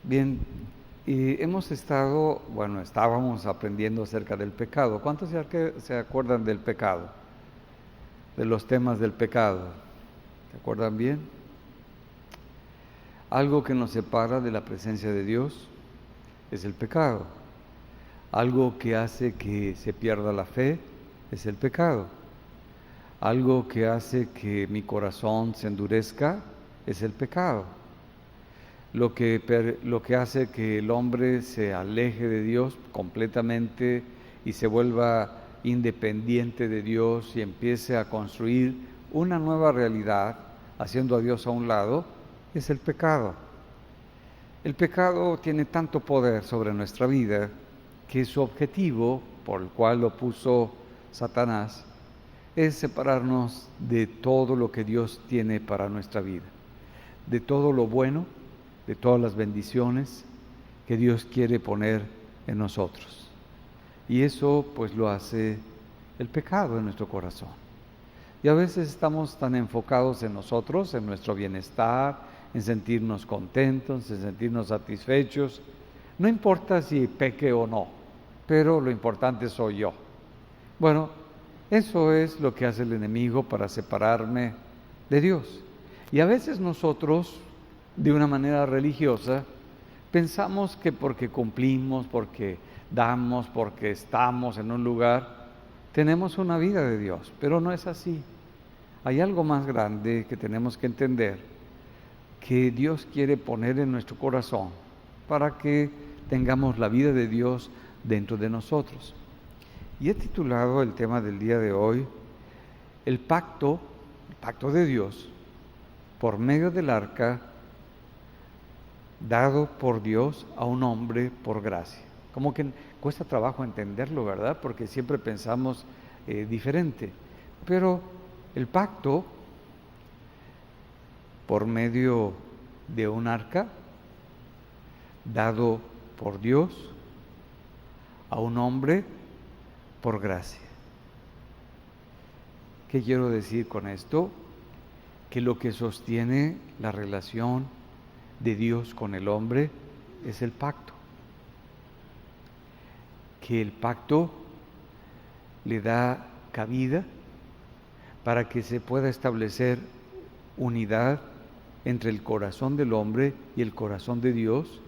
Bien, y estábamos aprendiendo acerca del pecado. ¿Cuántos se acuerdan del pecado? De los temas del pecado. ¿Se acuerdan bien? Algo que nos separa de la presencia de Dios es el pecado. Algo que hace que se pierda la fe es el pecado. Algo que hace que mi corazón se endurezca es el pecado. Lo que hace que el hombre se aleje de Dios completamente y se vuelva independiente de Dios y empiece a construir una nueva realidad, haciendo a Dios a un lado, es el pecado. El pecado tiene tanto poder sobre nuestra vida que su objetivo, por el cual lo puso Satanás, es separarnos de todo lo que Dios tiene para nuestra vida, de todo lo bueno, de todas las bendiciones que Dios quiere poner en nosotros. Y eso pues lo hace el pecado en nuestro corazón. Y a veces estamos tan enfocados en nosotros, en nuestro bienestar, en sentirnos contentos, en sentirnos satisfechos. No importa si peque o no, pero lo importante soy yo. Bueno, eso es lo que hace el enemigo para separarme de Dios. Y a veces nosotros, de una manera religiosa, pensamos que porque cumplimos, porque damos, porque estamos en un lugar, tenemos una vida de Dios, pero no es así. Hay algo más grande que tenemos que entender, que Dios quiere poner en nuestro corazón para que tengamos la vida de Dios dentro de nosotros. Y he titulado el tema del día de hoy, el pacto de Dios, por medio del arca, dado por Dios a un hombre por gracia. Como que cuesta trabajo entenderlo, ¿verdad? Porque siempre pensamos diferente. Pero el pacto, por medio de un arca, dado por Dios a un hombre por gracia. ¿Qué quiero decir con esto? Que lo que sostiene la relación de Dios con el hombre es el pacto. Que el pacto le da cabida para que se pueda establecer unidad entre el corazón del hombre y el corazón de Dios,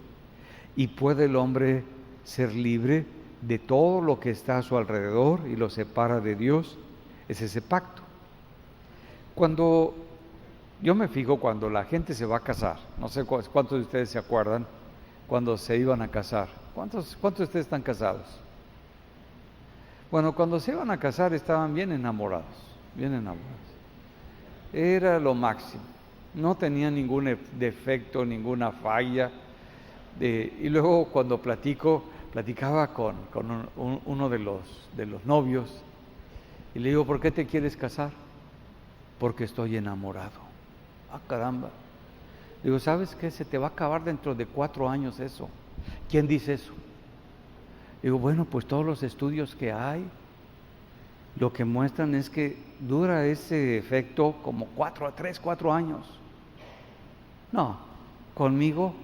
y puede el hombre ser libre de todo lo que está a su alrededor y lo separa de Dios. Es ese pacto. Cuando yo me fijo cuando la gente se va a casar, no sé cuántos de ustedes se acuerdan cuando se iban a casar. ¿Cuántos de ustedes están casados? Bueno, cuando se iban a casar estaban bien enamorados. Era lo máximo. No tenía ningún defecto, ninguna falla. Y luego cuando platicaba con uno de los novios y le digo, ¿por qué te quieres casar? Porque estoy enamorado. Ah, caramba. Digo, ¿sabes qué? Se te va a acabar dentro de 4 años eso. ¿Quién dice eso? Digo, bueno, pues todos los estudios que hay, lo que muestran es que dura ese efecto como 4 años. No, conmigo,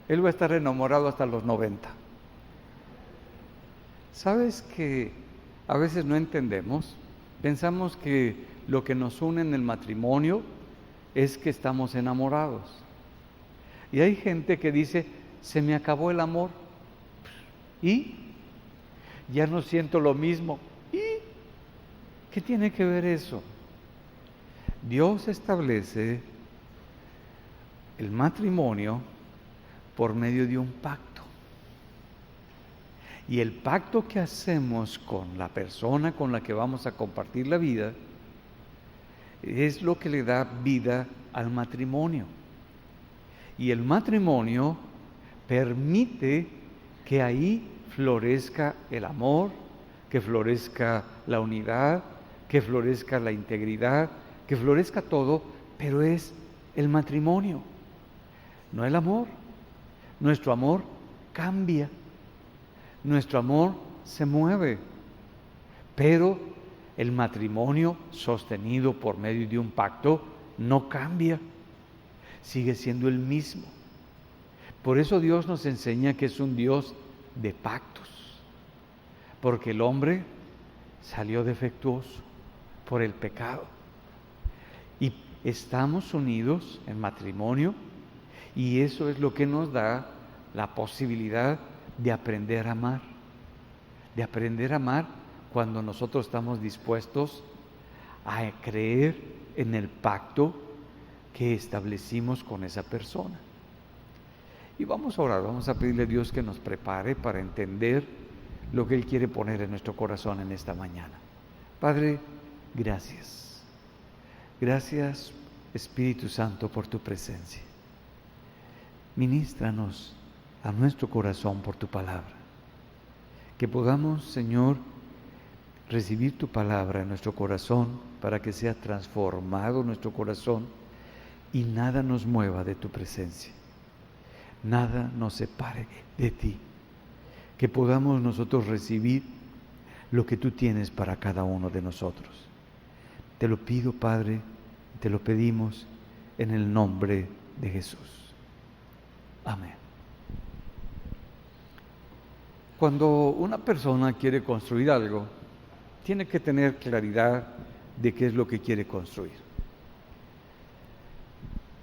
él va a estar enamorado hasta los 90. ¿Sabes que a veces no entendemos? Pensamos que lo que nos une en el matrimonio es que estamos enamorados. Y hay gente que dice, se me acabó el amor. ¿Y? Ya no siento lo mismo. ¿Y? ¿Qué tiene que ver eso? Dios establece el matrimonio por medio de un pacto. Y el pacto que hacemos con la persona con la que vamos a compartir la vida es lo que le da vida al matrimonio. Y el matrimonio permite que ahí florezca el amor, que florezca la unidad, que florezca la integridad, que florezca todo, pero es el matrimonio, no el amor. Nuestro amor cambia, nuestro amor se mueve, pero el matrimonio sostenido por medio de un pacto no cambia, sigue siendo el mismo. Por eso Dios nos enseña que es un Dios de pactos, porque el hombre salió defectuoso por el pecado. Y estamos unidos en matrimonio, y eso es lo que nos da la posibilidad de aprender a amar. De aprender a amar cuando nosotros estamos dispuestos a creer en el pacto que establecimos con esa persona. Y vamos a orar, vamos a pedirle a Dios que nos prepare para entender lo que Él quiere poner en nuestro corazón en esta mañana. Padre, gracias. Gracias, Espíritu Santo, por tu presencia. Ministranos a nuestro corazón por tu palabra. Que podamos, Señor, recibir tu palabra en nuestro corazón para que sea transformado nuestro corazón y nada nos mueva de tu presencia. Nada nos separe de ti. Que podamos nosotros recibir lo que tú tienes para cada uno de nosotros. Te lo pido, Padre, te lo pedimos en el nombre de Jesús. Amén. Cuando una persona quiere construir algo, tiene que tener claridad de qué es lo que quiere construir.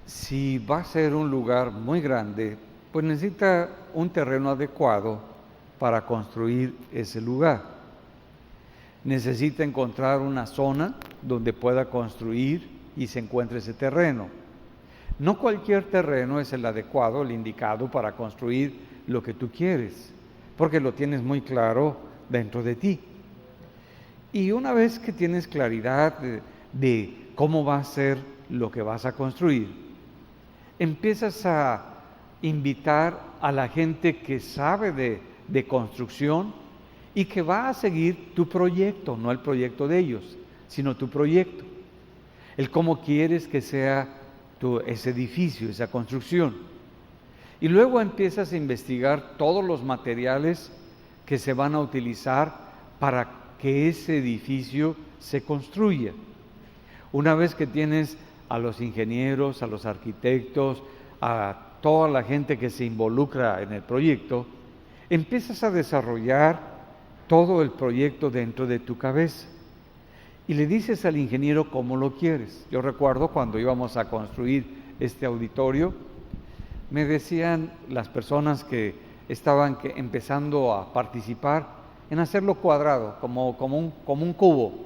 Si va a ser un lugar muy grande, pues necesita un terreno adecuado para construir ese lugar. Necesita encontrar una zona donde pueda construir y se encuentre ese terreno. No cualquier terreno es el adecuado, el indicado para construir lo que tú quieres, porque lo tienes muy claro dentro de ti. Y una vez que tienes claridad de cómo va a ser lo que vas a construir, empiezas a invitar a la gente que sabe de construcción y que va a seguir tu proyecto, no el proyecto de ellos, sino tu proyecto. El cómo quieres que sea ese edificio, esa construcción. Y luego empiezas a investigar todos los materiales que se van a utilizar para que ese edificio se construya. Una vez que tienes a los ingenieros, a los arquitectos, a toda la gente que se involucra en el proyecto, empiezas a desarrollar todo el proyecto dentro de tu cabeza y le dices al ingeniero cómo lo quieres. Yo recuerdo cuando íbamos a construir este auditorio, me decían las personas que estaban empezando a participar en hacerlo cuadrado, como un cubo.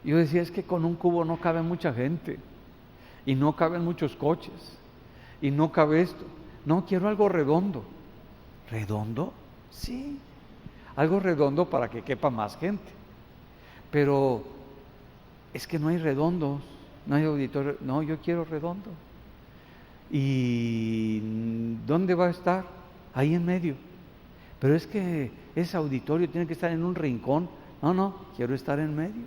Yo decía, es que con un cubo no cabe mucha gente, y no caben muchos coches, y no cabe esto. No, quiero algo redondo. ¿Redondo? Sí, algo redondo para que quepa más gente. Pero es que no hay redondos, no hay auditorio. No, yo quiero redondo. ¿Y dónde va a estar? Ahí en medio. Pero es que ese auditorio tiene que estar en un rincón. No, quiero estar en medio.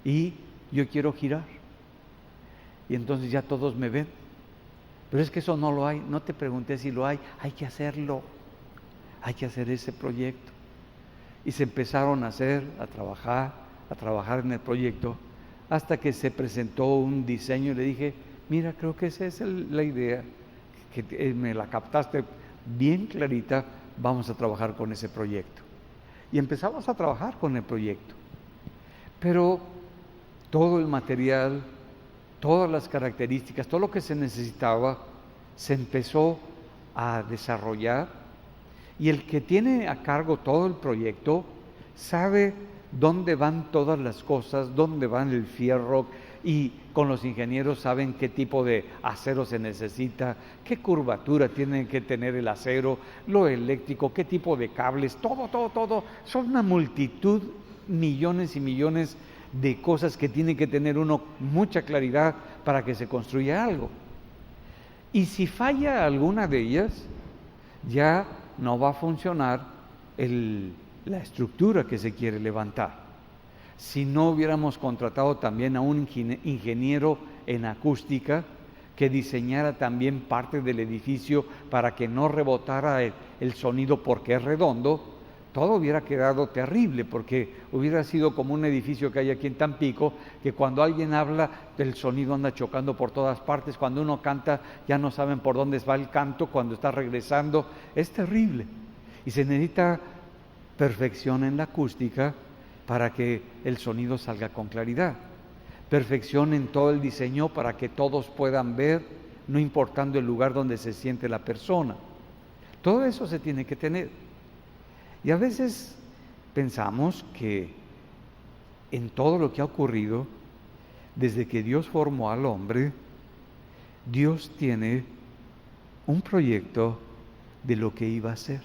Y yo quiero girar. Y entonces ya todos me ven. Pero es que eso no lo hay. No te pregunté si lo hay que hacerlo. Hay que hacer ese proyecto. Y se empezaron a trabajar en el proyecto, hasta que se presentó un diseño y le dije, mira, creo que esa es la idea, que me la captaste bien clarita, vamos a trabajar con ese proyecto. Y empezamos a trabajar con el proyecto. Pero todo el material, todas las características, todo lo que se necesitaba, se empezó a desarrollar, y el que tiene a cargo todo el proyecto sabe dónde van todas las cosas, dónde van el fierro, y con los ingenieros saben qué tipo de acero se necesita, qué curvatura tiene que tener el acero, lo eléctrico, qué tipo de cables, todo. Son una multitud, millones y millones de cosas que tiene que tener uno mucha claridad para que se construya algo. Y si falla alguna de ellas, ya no va a funcionar la estructura que se quiere levantar. Si no hubiéramos contratado también a un ingeniero en acústica que diseñara también parte del edificio para que no rebotara el sonido porque es redondo, todo hubiera quedado terrible, porque hubiera sido como un edificio que hay aquí en Tampico, que cuando alguien habla, el sonido anda chocando por todas partes, cuando uno canta ya no saben por dónde va el canto, cuando está regresando, es terrible. Y se necesita perfección en la acústica para que el sonido salga con claridad, perfección en todo el diseño para que todos puedan ver, no importando el lugar donde se siente la persona. Todo eso se tiene que tener. Y a veces pensamos que en todo lo que ha ocurrido, desde que Dios formó al hombre, Dios tiene un proyecto de lo que iba a hacer.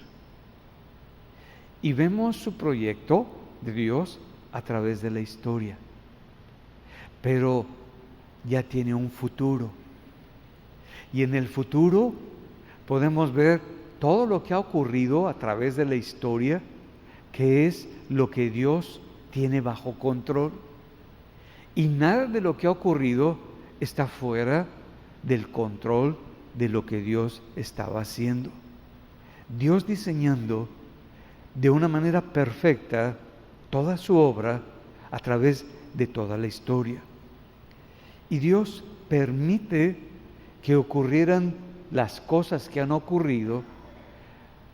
Y vemos su proyecto de Dios a través de la historia. Pero ya tiene un futuro. Y en el futuro podemos ver todo lo que ha ocurrido a través de la historia, que es lo que Dios tiene bajo control. Y nada de lo que ha ocurrido está fuera del control de lo que Dios estaba haciendo. Dios diseñando de una manera perfecta toda su obra a través de toda la historia. Y Dios permite que ocurrieran las cosas que han ocurrido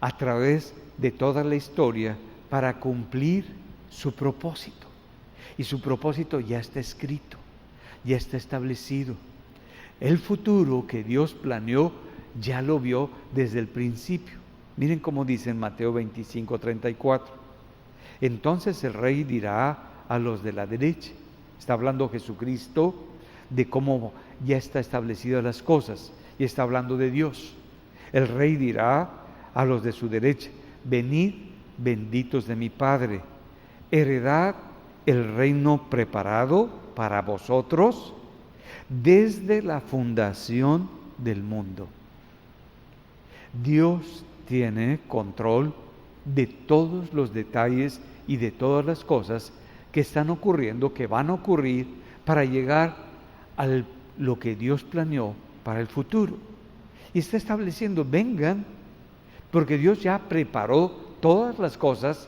a través de toda la historia para cumplir su propósito. Y su propósito ya está escrito, ya está establecido. El futuro que Dios planeó ya lo vio desde el principio. Miren cómo dice en Mateo 25:34. Entonces el rey dirá a los de la derecha, está hablando Jesucristo de cómo ya está establecidas las cosas, y está hablando de Dios. El rey dirá a los de su derecha, venid benditos de mi Padre, heredad el reino preparado para vosotros desde la fundación del mundo. Dios tiene control de todos los detalles y de todas las cosas que están ocurriendo, que van a ocurrir para llegar a lo que Dios planeó para el futuro. Y está estableciendo, vengan, porque Dios ya preparó todas las cosas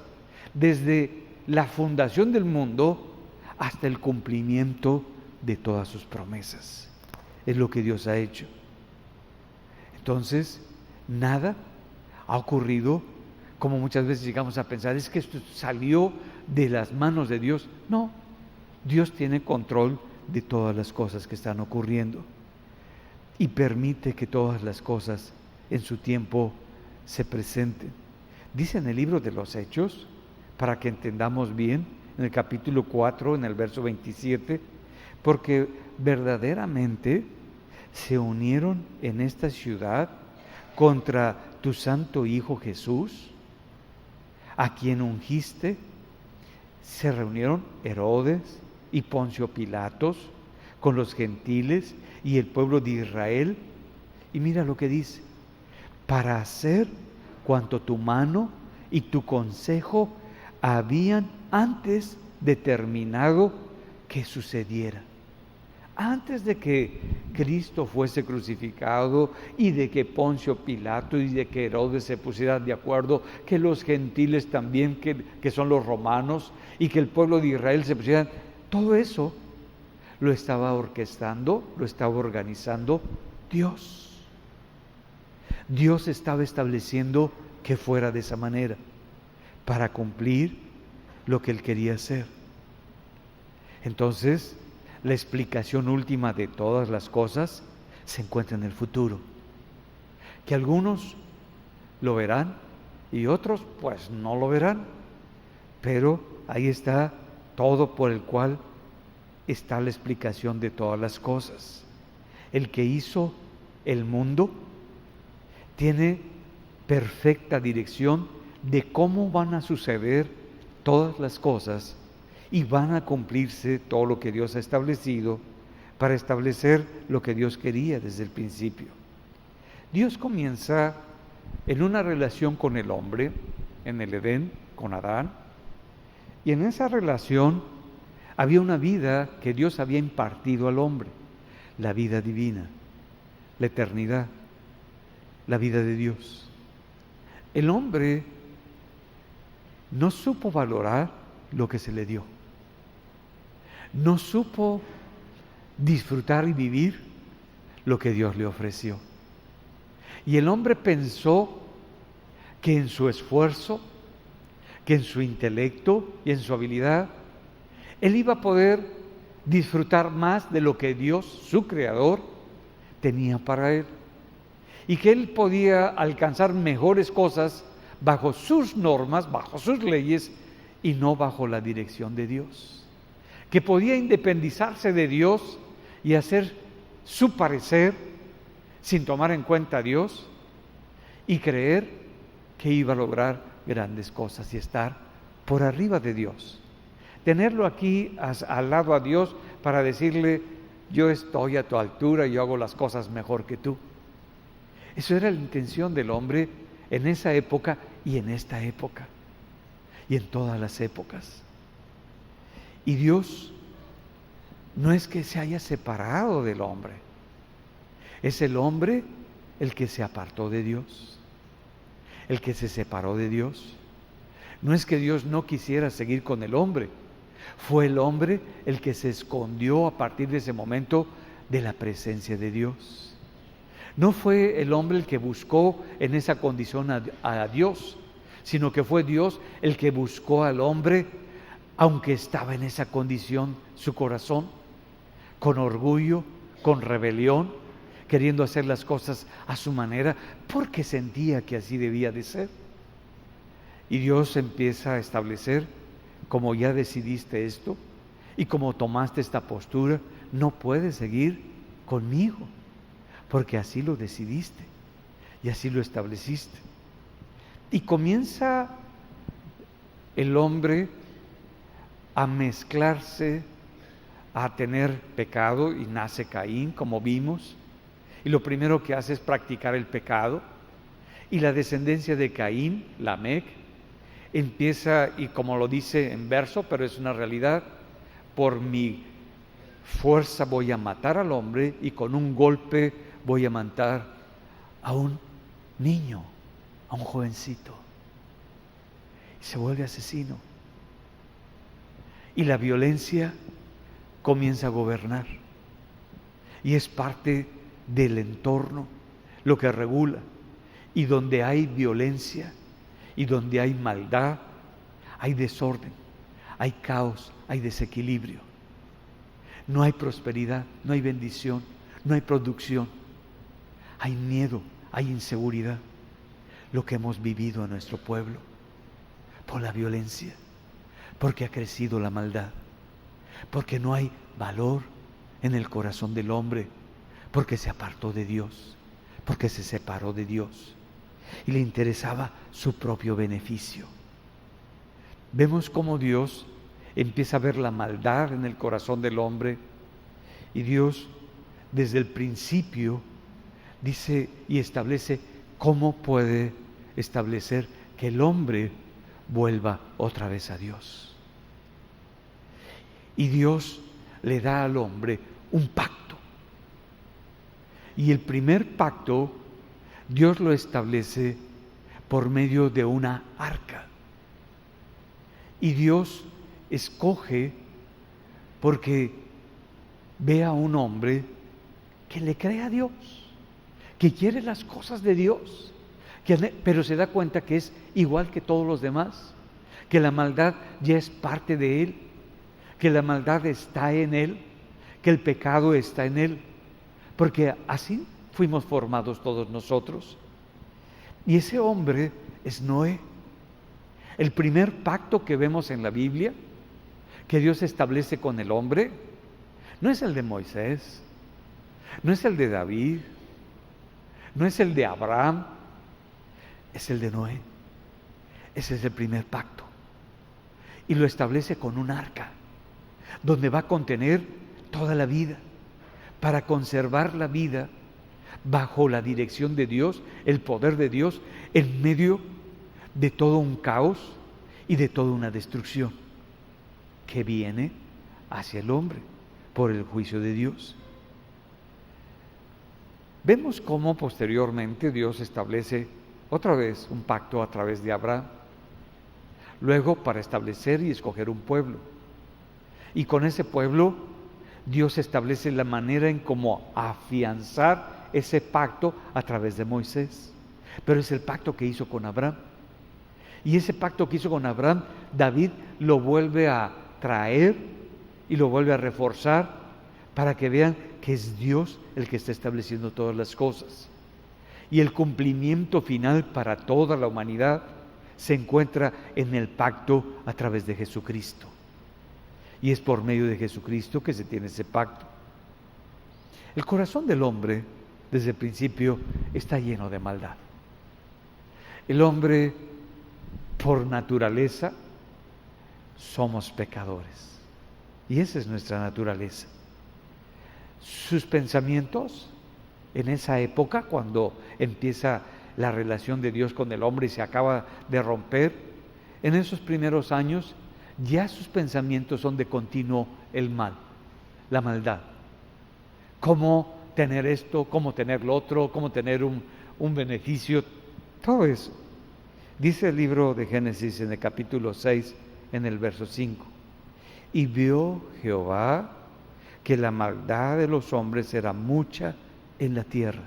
desde la fundación del mundo hasta el cumplimiento de todas sus promesas. Es lo que Dios ha hecho. Entonces, nada ha ocurrido como muchas veces llegamos a pensar, es que esto salió de las manos de Dios. No, Dios tiene control de todas las cosas que están ocurriendo y permite que todas las cosas en su tiempo se presenten. Dice en el libro de los Hechos, para que entendamos bien, en el capítulo 4, en el verso 27, porque verdaderamente se unieron en esta ciudad contra tu santo Hijo Jesús, a quien ungiste. Se reunieron Herodes y Poncio Pilatos con los gentiles y el pueblo de Israel, y mira lo que dice, para hacer cuanto tu mano y tu consejo habían antes determinado que sucediera. Antes de que Cristo fuese crucificado y de que Poncio Pilato y de que Herodes se pusieran de acuerdo, que los gentiles también, que son los romanos, y que el pueblo de Israel se pusieran, todo eso lo estaba orquestando, lo estaba organizando Dios. Dios estaba estableciendo que fuera de esa manera para cumplir lo que Él quería hacer. Entonces, la explicación última de todas las cosas se encuentra en el futuro, que algunos lo verán y otros pues no lo verán, pero ahí está todo por el cual está la explicación de todas las cosas. El que hizo el mundo tiene perfecta dirección de cómo van a suceder todas las cosas y van a cumplirse todo lo que Dios ha establecido para establecer lo que Dios quería desde el principio. Dios comienza en una relación con el hombre, en el Edén, con Adán, y en esa relación había una vida que Dios había impartido al hombre, la vida divina, la eternidad, la vida de Dios. El hombre no supo valorar lo que se le dio. No supo disfrutar y vivir lo que Dios le ofreció. Y el hombre pensó que en su esfuerzo, que en su intelecto y en su habilidad, él iba a poder disfrutar más de lo que Dios, su creador, tenía para él. Y que él podía alcanzar mejores cosas bajo sus normas, bajo sus leyes, y no bajo la dirección de Dios. Que podía independizarse de Dios y hacer su parecer sin tomar en cuenta a Dios y creer que iba a lograr grandes cosas y estar por arriba de Dios. Tenerlo aquí al lado a Dios para decirle: yo estoy a tu altura, yo hago las cosas mejor que tú. Eso era la intención del hombre en esa época y en esta época y en todas las épocas. Y Dios no es que se haya separado del hombre, es el hombre el que se apartó de Dios, el que se separó de Dios. No es que Dios no quisiera seguir con el hombre, fue el hombre el que se escondió a partir de ese momento de la presencia de Dios. No fue el hombre el que buscó en esa condición a Dios, sino que fue Dios el que buscó al hombre, aunque estaba en esa condición su corazón, con orgullo, con rebelión, queriendo hacer las cosas a su manera, porque sentía que así debía de ser. Y Dios empieza a establecer: como ya decidiste esto y como tomaste esta postura, no puedes seguir conmigo, porque así lo decidiste y así lo estableciste. Y comienza el hombre a mezclarse, a tener pecado, y nace Caín, como vimos, y lo primero que hace es practicar el pecado, y la descendencia de Caín, Lamec, empieza, y como lo dice en verso, pero es una realidad: por mi fuerza voy a matar al hombre, y con un golpe voy a matar a un niño, a un jovencito. Y se vuelve asesino. Y la violencia comienza a gobernar. Y es parte del entorno lo que regula. Y donde hay violencia y donde hay maldad, hay desorden, hay caos, hay desequilibrio. No hay prosperidad, no hay bendición, no hay producción. Hay miedo, hay inseguridad. Lo que hemos vivido en nuestro pueblo por la violencia, porque ha crecido la maldad, porque no hay valor en el corazón del hombre, porque se apartó de Dios, porque se separó de Dios y le interesaba su propio beneficio. Vemos cómo Dios empieza a ver la maldad en el corazón del hombre, y Dios desde el principio dice y establece cómo puede establecer que el hombre vuelva otra vez a Dios. Y Dios le da al hombre un pacto. Y el primer pacto Dios lo establece por medio de una arca. Y Dios escoge porque ve a un hombre que le cree a Dios, que quiere las cosas de Dios, pero se da cuenta que es igual que todos los demás, que la maldad ya es parte de él, que la maldad está en él, que el pecado está en él, porque así fuimos formados todos nosotros. Y ese hombre es Noé. El primer pacto que vemos en la Biblia que Dios establece con el hombre no es el de Moisés, no es el de David, no es el de Abraham, es el de Noé. Ese es el primer pacto. Y lo establece con un arca, donde va a contener toda la vida, para conservar la vida bajo la dirección de Dios, el poder de Dios, en medio de todo un caos y de toda una destrucción que viene hacia el hombre por el juicio de Dios. Vemos cómo posteriormente Dios establece otra vez un pacto a través de Abraham. luego para establecer y escoger un pueblo. Y con ese pueblo Dios establece la manera en cómo afianzar ese pacto a través de Moisés. Pero es el pacto que hizo con Abraham. Y ese pacto que hizo con Abraham, David lo vuelve a traer y lo vuelve a reforzar para que vean que es Dios el que está estableciendo todas las cosas. Y el cumplimiento final para toda la humanidad se encuentra en el pacto a través de Jesucristo. Y es por medio de Jesucristo que se tiene ese pacto. El corazón del hombre, desde el principio, está lleno de maldad. El hombre, por naturaleza, somos pecadores. Y esa es nuestra naturaleza. Sus pensamientos, en esa época, cuando empieza la relación de Dios con el hombre y se acaba de romper, en esos primeros años, ya sus pensamientos son de continuo el mal, la maldad. Cómo tener esto, cómo tener lo otro, cómo tener un beneficio, todo eso. Dice el libro de Génesis en el capítulo 6, en el verso 5. Y vio Jehová que la maldad de los hombres era mucha en la tierra,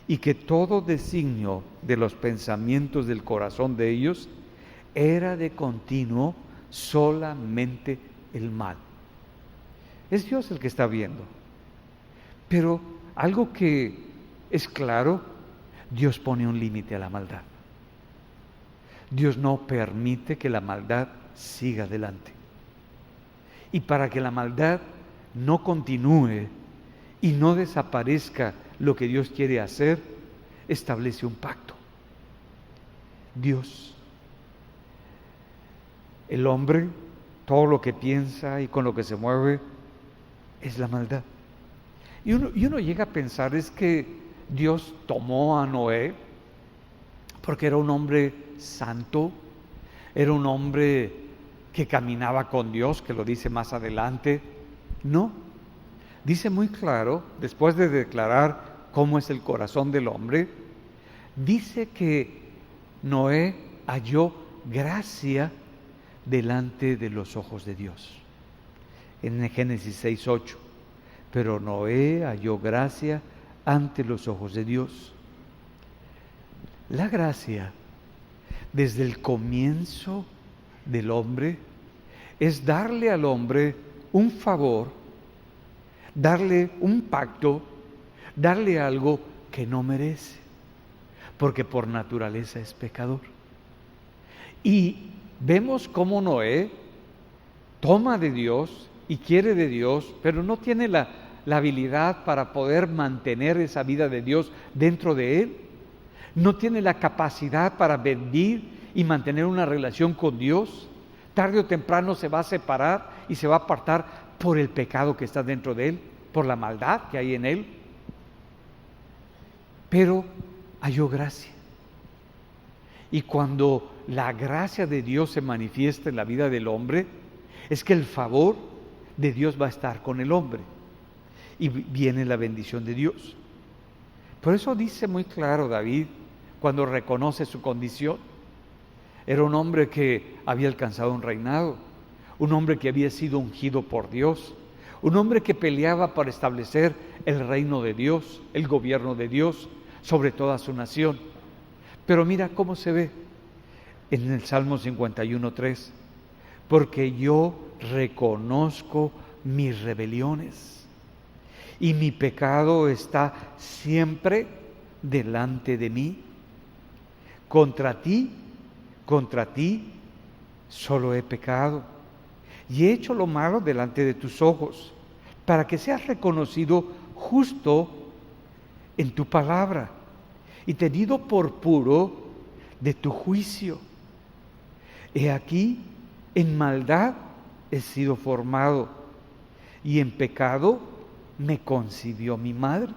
y que todo designio de los pensamientos del corazón de ellos era de continuo solamente el mal. Es Dios el que está viendo. Pero algo que es claro, Dios pone un límite a la maldad. Dios no permite que la maldad siga adelante. Y para que la maldad no continúe y no desaparezca lo que Dios quiere hacer, establece un pacto. Dios, el hombre, todo lo que piensa y con lo que se mueve es la maldad. Y uno llega a pensar es que Dios tomó a Noé porque era un hombre santo, era un hombre que caminaba con Dios, que lo dice más adelante. No, dice muy claro, después de declarar cómo es el corazón del hombre, dice que Noé halló gracia delante de los ojos de Dios. En Génesis 6:8, pero Noé halló gracia ante los ojos de Dios. La gracia, desde el comienzo del hombre, es darle al hombre un favor, darle un pacto, darle algo que no merece, porque por naturaleza es pecador. Y vemos cómo Noé toma de Dios y quiere de Dios, pero no tiene la habilidad para poder mantener esa vida de Dios dentro de él. No tiene la capacidad para vivir y mantener una relación con Dios. Tarde o temprano se va a separar y se va a apartar por el pecado que está dentro de él, por la maldad que hay en él. Pero halló gracia. Y cuando la gracia de Dios se manifiesta en la vida del hombre, es que el favor de Dios va a estar con el hombre. Y viene la bendición de Dios. Por eso dice muy claro David, cuando reconoce su condición. Era un hombre que había alcanzado un reinado, un hombre que había sido ungido por Dios, un hombre que peleaba para establecer el reino de Dios, el gobierno de Dios sobre toda su nación. Pero mira cómo se ve en el Salmo 51:3, porque yo reconozco mis rebeliones y mi pecado está siempre delante de mí. Contra ti solo he pecado y he hecho lo malo delante de tus ojos, para que seas reconocido justo en tu palabra y tenido por puro de tu juicio. He aquí, en maldad he sido formado, y en pecado me concibió mi madre.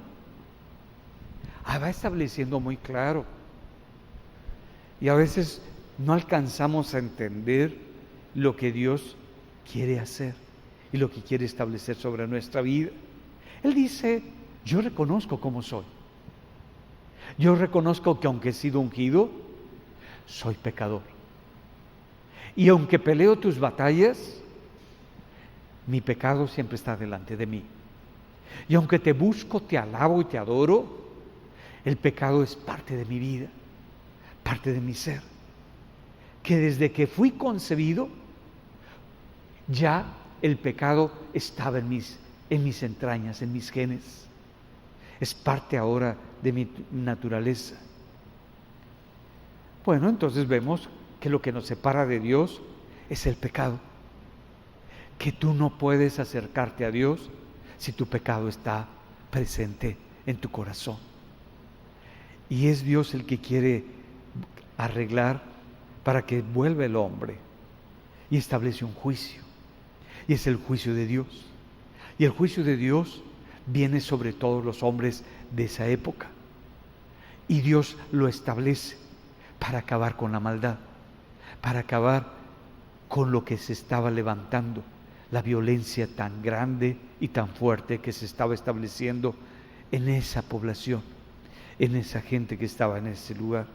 Va estableciendo muy claro. Y a veces no alcanzamos a entender lo que Dios quiere hacer y lo que quiere establecer sobre nuestra vida. Él dice, yo reconozco cómo soy. Yo reconozco que aunque he sido ungido, soy pecador. Y aunque peleo tus batallas, mi pecado siempre está delante de mí. Y aunque te busco, te alabo y te adoro, el pecado es parte de mi vida, parte de mi ser. Que desde que fui concebido, ya el pecado estaba en mis entrañas, en mis genes. Es parte ahora de mi naturaleza. Bueno, entonces vemos que lo que nos separa de Dios es el pecado. Que tú no puedes acercarte a Dios si tu pecado está presente en tu corazón. Y es Dios el que quiere arreglar para que vuelva el hombre y establece un juicio. Y es el juicio de Dios. Y el juicio de Dios viene sobre todos los hombres de esa época. Y Dios lo establece para acabar con la maldad, para acabar con lo que se estaba levantando, la violencia tan grande y tan fuerte que se estaba estableciendo en esa población, en esa gente que estaba en ese lugar.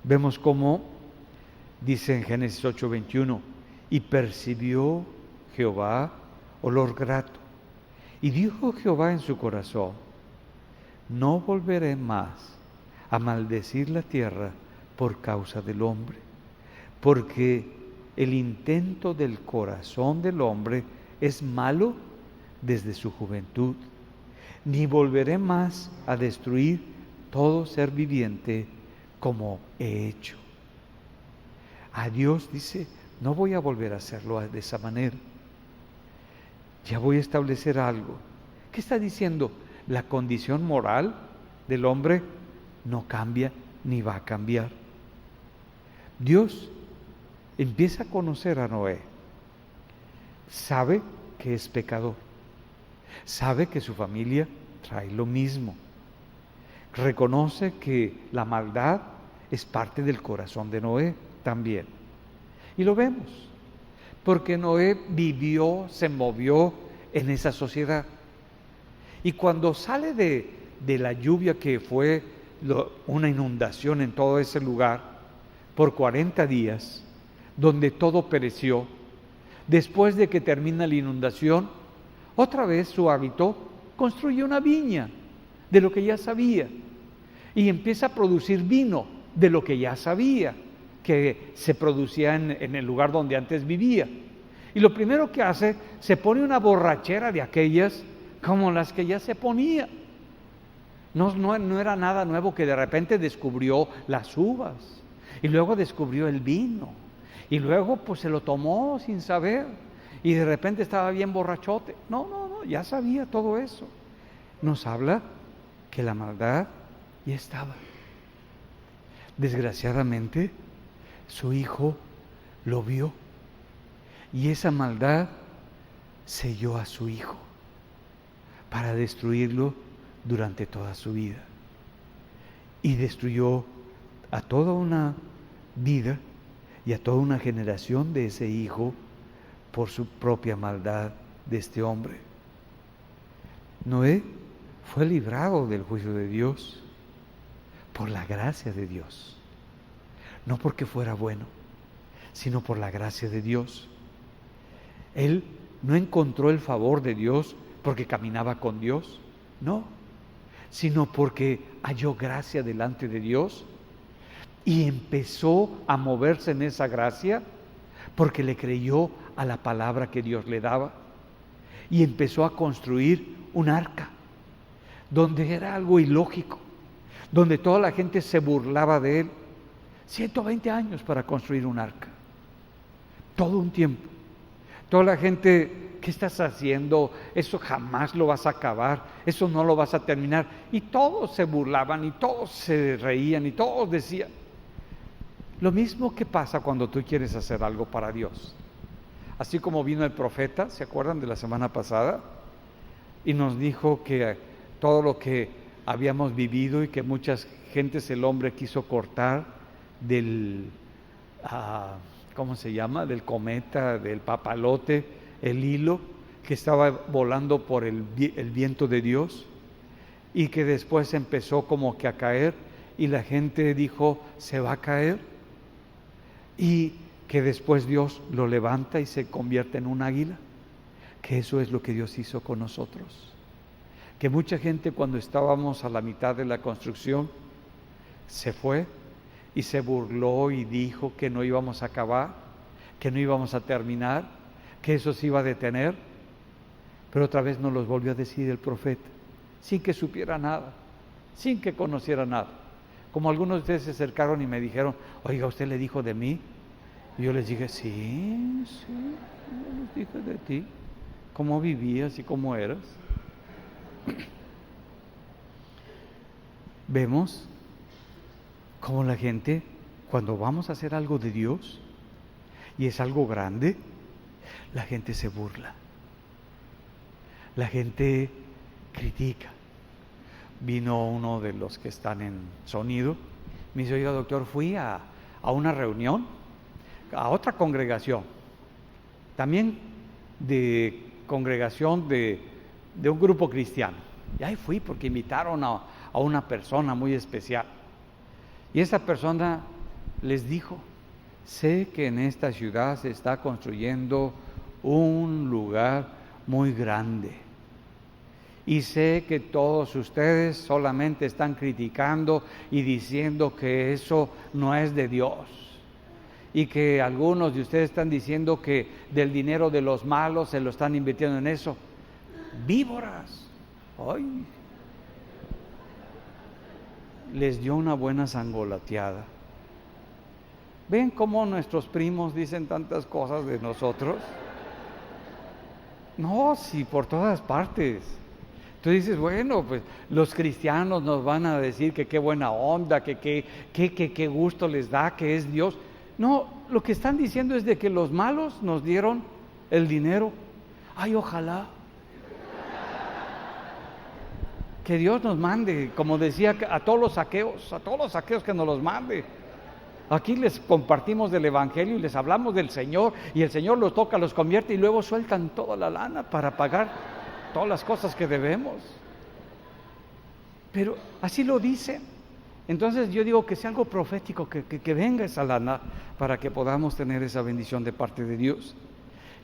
Vemos cómo dice en Génesis 8:21, y percibió Jehová olor grato, y dijo Jehová en su corazón, no volveré más a maldecir la tierra por causa del hombre, porque el intento del corazón del hombre es malo desde su juventud, ni volveré más a destruir todo ser viviente como he hecho. A Dios dice, no voy a volver a hacerlo de esa manera. Ya voy a establecer algo. ¿Qué está diciendo? La condición moral del hombre no cambia ni va a cambiar. Dios empieza a conocer a Noé. Sabe que es pecador. Sabe que su familia trae lo mismo. Reconoce que la maldad es parte del corazón de Noé también. Y lo vemos, porque Noé vivió, se movió en esa sociedad. Y cuando sale de la lluvia que fue una inundación en todo ese lugar, por 40 días, donde todo pereció, después de que termina la inundación, otra vez su hábito construye una viña de lo que ya sabía y empieza a producir vino de lo que ya sabía que se producía en el lugar donde antes vivía. Y lo primero que hace, se pone una borrachera de aquellas como las que ya se ponía. No era nada nuevo que de repente descubrió las uvas y luego descubrió el vino y luego pues se lo tomó sin saber y de repente estaba bien borrachote. No, ya sabía todo eso. Nos habla que la maldad ya estaba. Desgraciadamente, su hijo lo vio y esa maldad selló a su hijo para destruirlo durante toda su vida. Y destruyó a toda una vida y a toda una generación de ese hijo por su propia maldad de este hombre. Noé fue librado del juicio de Dios por la gracia de Dios, no porque fuera bueno, sino por la gracia de Dios. Él no encontró el favor de Dios porque caminaba con Dios, no, sino porque halló gracia delante de Dios y empezó a moverse en esa gracia porque le creyó a la palabra que Dios le daba y empezó a construir un arca donde era algo ilógico, donde toda la gente se burlaba de él. 120 años para construir un arca, todo un tiempo. Toda la gente, ¿qué estás haciendo? Eso jamás lo vas a acabar, eso no lo vas a terminar. Y todos se burlaban y todos se reían y todos decían. Lo mismo que pasa cuando tú quieres hacer algo para Dios. Así como vino el profeta, ¿se acuerdan de la semana pasada? Y nos dijo que todo lo que habíamos vivido y que muchas gentes el hombre quiso cortar del, ¿cómo se llama? Del cometa, del papalote, el hilo que estaba volando por el viento de Dios y que después empezó como que a caer y la gente dijo, ¿se va a caer? Y que después Dios lo levanta y se convierte en un águila, que eso es lo que Dios hizo con nosotros. Que mucha gente, cuando estábamos a la mitad de la construcción, se fue y se burló y dijo que no íbamos a acabar, que no íbamos a terminar, que eso se iba a detener, pero otra vez nos los volvió a decir el profeta, sin que supiera nada, sin que conociera nada. Como algunos de ustedes se acercaron y me dijeron, oiga, ¿usted le dijo de mí? Y yo les dije, sí, yo les dije de ti, cómo vivías y cómo eras. Vemos cómo la gente, cuando vamos a hacer algo de Dios y es algo grande, la gente se burla, la gente critica. Vino uno de los que están en sonido, me dice, oiga doctor, fui a una reunión, a otra congregación, también de congregación de un grupo cristiano, y ahí fui porque invitaron a una persona muy especial, y esa persona les dijo, sé que en esta ciudad se está construyendo un lugar muy grande, y sé que todos ustedes solamente están criticando y diciendo que eso no es de Dios, y que algunos de ustedes están diciendo que del dinero de los malos se lo están invirtiendo en eso. ¡Víboras! ¡Ay! Les dio una buena sangolateada. ¿Ven cómo nuestros primos dicen tantas cosas de nosotros? No, sí, por todas partes. Tú dices, bueno, pues los cristianos nos van a decir que qué buena onda, que qué gusto les da, que es Dios. No, lo que están diciendo es de que los malos nos dieron el dinero. Ay, ojalá que Dios nos mande, como decía, a todos los saqueos que nos los mande. Aquí les compartimos del Evangelio y les hablamos del Señor, y el Señor los toca, los convierte y luego sueltan toda la lana para pagar todas las cosas que debemos. Pero así lo dicen. Entonces yo digo que sea algo profético, que venga esa lana para que podamos tener esa bendición de parte de Dios.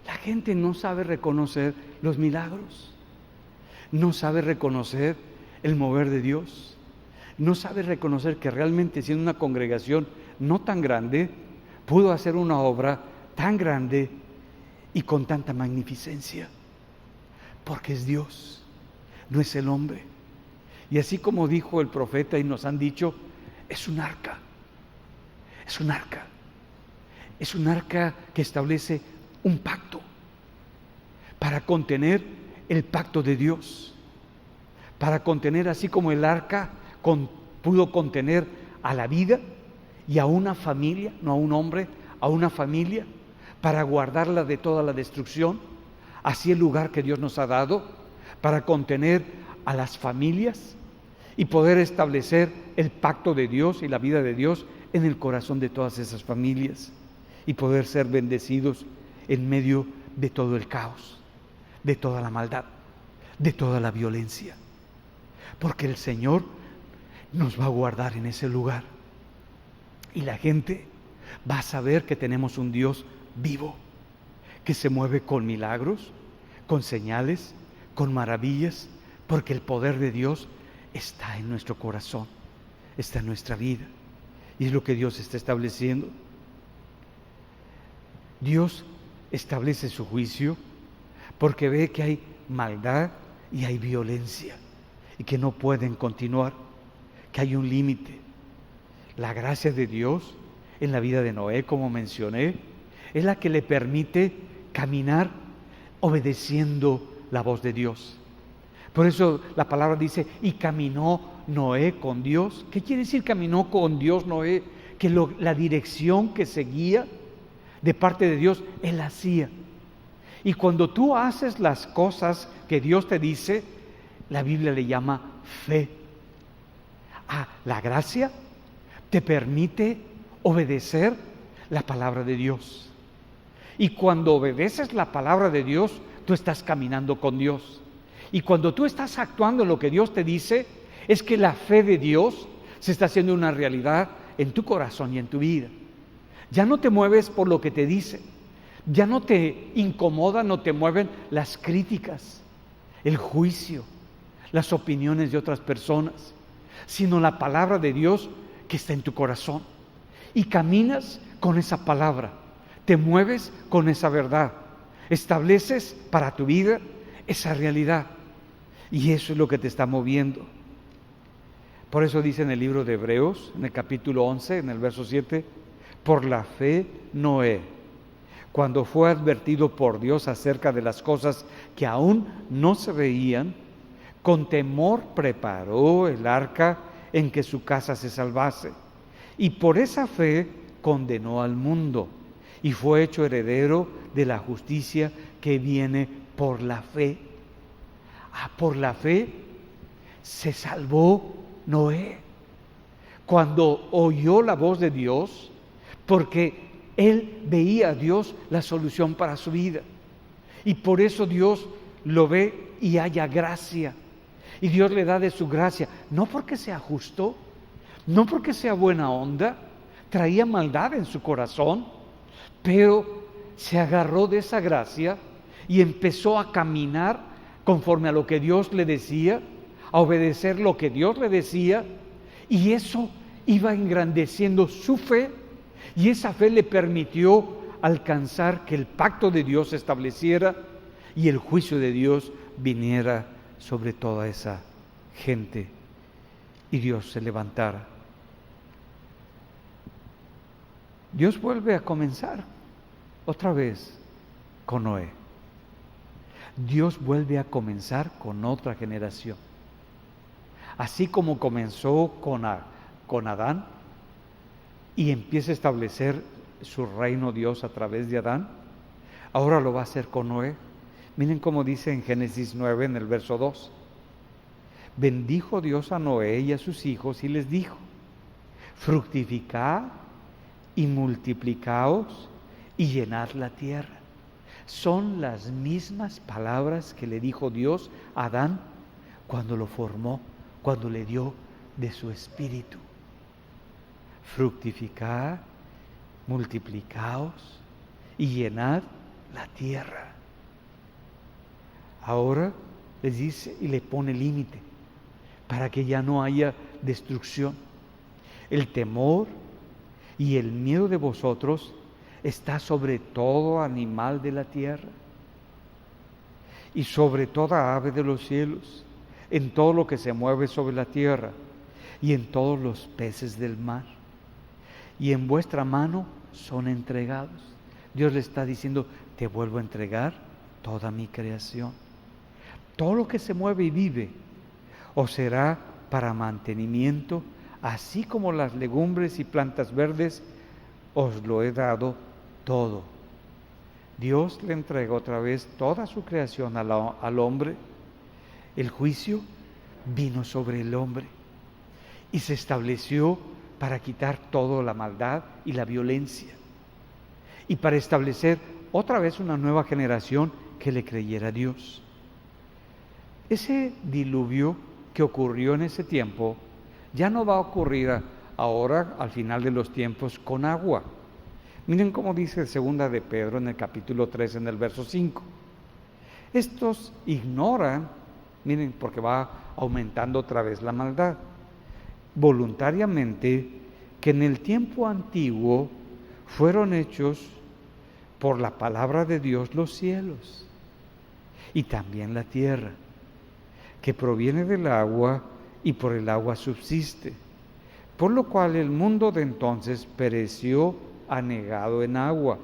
La gente no sabe reconocer los milagros, no sabe reconocer el mover de Dios, no sabe reconocer que realmente siendo una congregación no tan grande, pudo hacer una obra tan grande y con tanta magnificencia, porque es Dios, no es el hombre. Y así como dijo el profeta y nos han dicho, es un arca, es un arca, es un arca que establece un pacto para contener el pacto de Dios, para contener, así como el arca pudo contener a la vida y a una familia, no a un hombre, a una familia, para guardarla de toda la destrucción. Así el lugar que Dios nos ha dado para contener a las familias y poder establecer el pacto de Dios y la vida de Dios en el corazón de todas esas familias y poder ser bendecidos en medio de todo el caos, de toda la maldad, de toda la violencia, porque el Señor nos va a guardar en ese lugar y la gente va a saber que tenemos un Dios vivo, que se mueve con milagros, con señales, con maravillas, porque el poder de Dios está en nuestro corazón, está en nuestra vida, y es lo que Dios está estableciendo. Dios establece su juicio porque ve que hay maldad y hay violencia, y que no pueden continuar, que hay un límite. La gracia de Dios en la vida de Noé, como mencioné, es la que le permite caminar obedeciendo la voz de Dios. Por eso la palabra dice, y caminó Noé con Dios. ¿Qué quiere decir caminó con Dios Noé? Que la dirección que seguía de parte de Dios, él hacía. Y cuando tú haces las cosas que Dios te dice, la Biblia le llama fe. La gracia te permite obedecer la palabra de Dios. Y cuando obedeces la palabra de Dios, tú estás caminando con Dios. Y cuando tú estás actuando en lo que Dios te dice, es que la fe de Dios se está haciendo una realidad en tu corazón y en tu vida. Ya no te mueves por lo que te dicen. Ya no te incomodan, no te mueven las críticas, el juicio, las opiniones de otras personas, sino la palabra de Dios que está en tu corazón. Y caminas con esa palabra, te mueves con esa verdad, estableces para tu vida esa realidad. Y eso es lo que te está moviendo. Por eso dice en el libro de Hebreos, en el capítulo 11, en el verso 7, por la fe Noé, cuando fue advertido por Dios acerca de las cosas que aún no se veían, con temor preparó el arca en que su casa se salvase. Y por esa fe condenó al mundo y fue hecho heredero de la justicia que viene por la fe. Por la fe se salvó Noé cuando oyó la voz de Dios, porque él veía a Dios la solución para su vida. Y por eso Dios lo ve y haya gracia. Y Dios le da de su gracia, no porque sea justo, no porque sea buena onda, traía maldad en su corazón, pero se agarró de esa gracia y empezó a caminar conforme a lo que Dios le decía, a obedecer lo que Dios le decía, y eso iba engrandeciendo su fe, y esa fe le permitió alcanzar que el pacto de Dios se estableciera y el juicio de Dios viniera sobre toda esa gente y Dios se levantara. Dios vuelve a comenzar otra vez con Noé. Dios vuelve a comenzar con otra generación. Así como comenzó con Adán y empieza a establecer su reino Dios a través de Adán, ahora lo va a hacer con Noé. Miren cómo dice en Génesis 9 en el verso 2. Bendijo Dios a Noé y a sus hijos y les dijo: fructificad y multiplicaos y llenad la tierra. Son las mismas palabras que le dijo Dios a Adán cuando lo formó, cuando le dio de su espíritu. Fructificad, multiplicaos y llenad la tierra. Ahora les dice y le pone límite para que ya no haya destrucción. El temor y el miedo de vosotros está sobre todo animal de la tierra y sobre toda ave de los cielos, en todo lo que se mueve sobre la tierra y en todos los peces del mar. Y en vuestra mano son entregados. Dios le está diciendo: te vuelvo a entregar toda mi creación. Todo lo que se mueve y vive os será para mantenimiento, así como las legumbres y plantas verdes, os lo he dado todo. Dios le entrega otra vez toda su creación al hombre. El juicio vino sobre el hombre y se estableció para quitar toda la maldad y la violencia y para establecer otra vez una nueva generación que le creyera a Dios. Ese diluvio que ocurrió en ese tiempo ya no va a ocurrir ahora al final de los tiempos con agua. Miren cómo dice segunda de Pedro en el capítulo 3 en el verso 5. Estos ignoran, miren, porque va aumentando otra vez la maldad, voluntariamente, que en el tiempo antiguo fueron hechos por la palabra de Dios los cielos y también la tierra, que proviene del agua y por el agua subsiste, por lo cual el mundo de entonces pereció anegado en agua.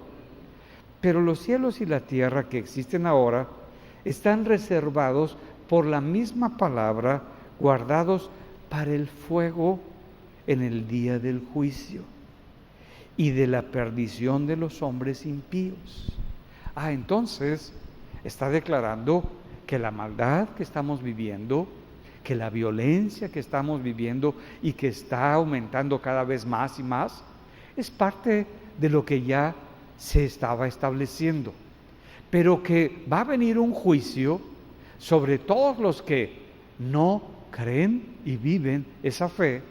Pero los cielos y la tierra que existen ahora están reservados por la misma palabra, guardados para el fuego en el día del juicio y de la perdición de los hombres impíos. Entonces está declarando que la maldad que estamos viviendo, que la violencia que estamos viviendo y que está aumentando cada vez más y más, es parte de lo que ya se estaba estableciendo, pero que va a venir un juicio sobre todos los que no creen y viven esa fe,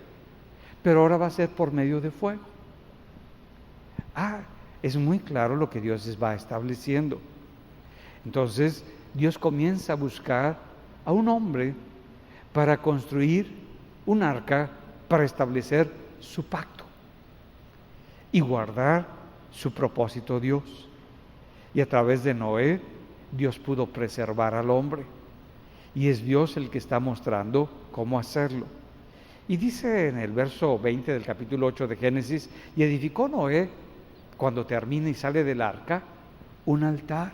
pero ahora va a ser por medio de fuego. es muy claro lo que Dios va estableciendo. Entonces, Dios comienza a buscar a un hombre para construir un arca para establecer su pacto y guardar su propósito Dios. Y a través de Noé, Dios pudo preservar al hombre. Y es Dios el que está mostrando cómo hacerlo. Y dice en el verso 20 del capítulo 8 de Génesis: y edificó Noé, cuando termina y sale del arca, un altar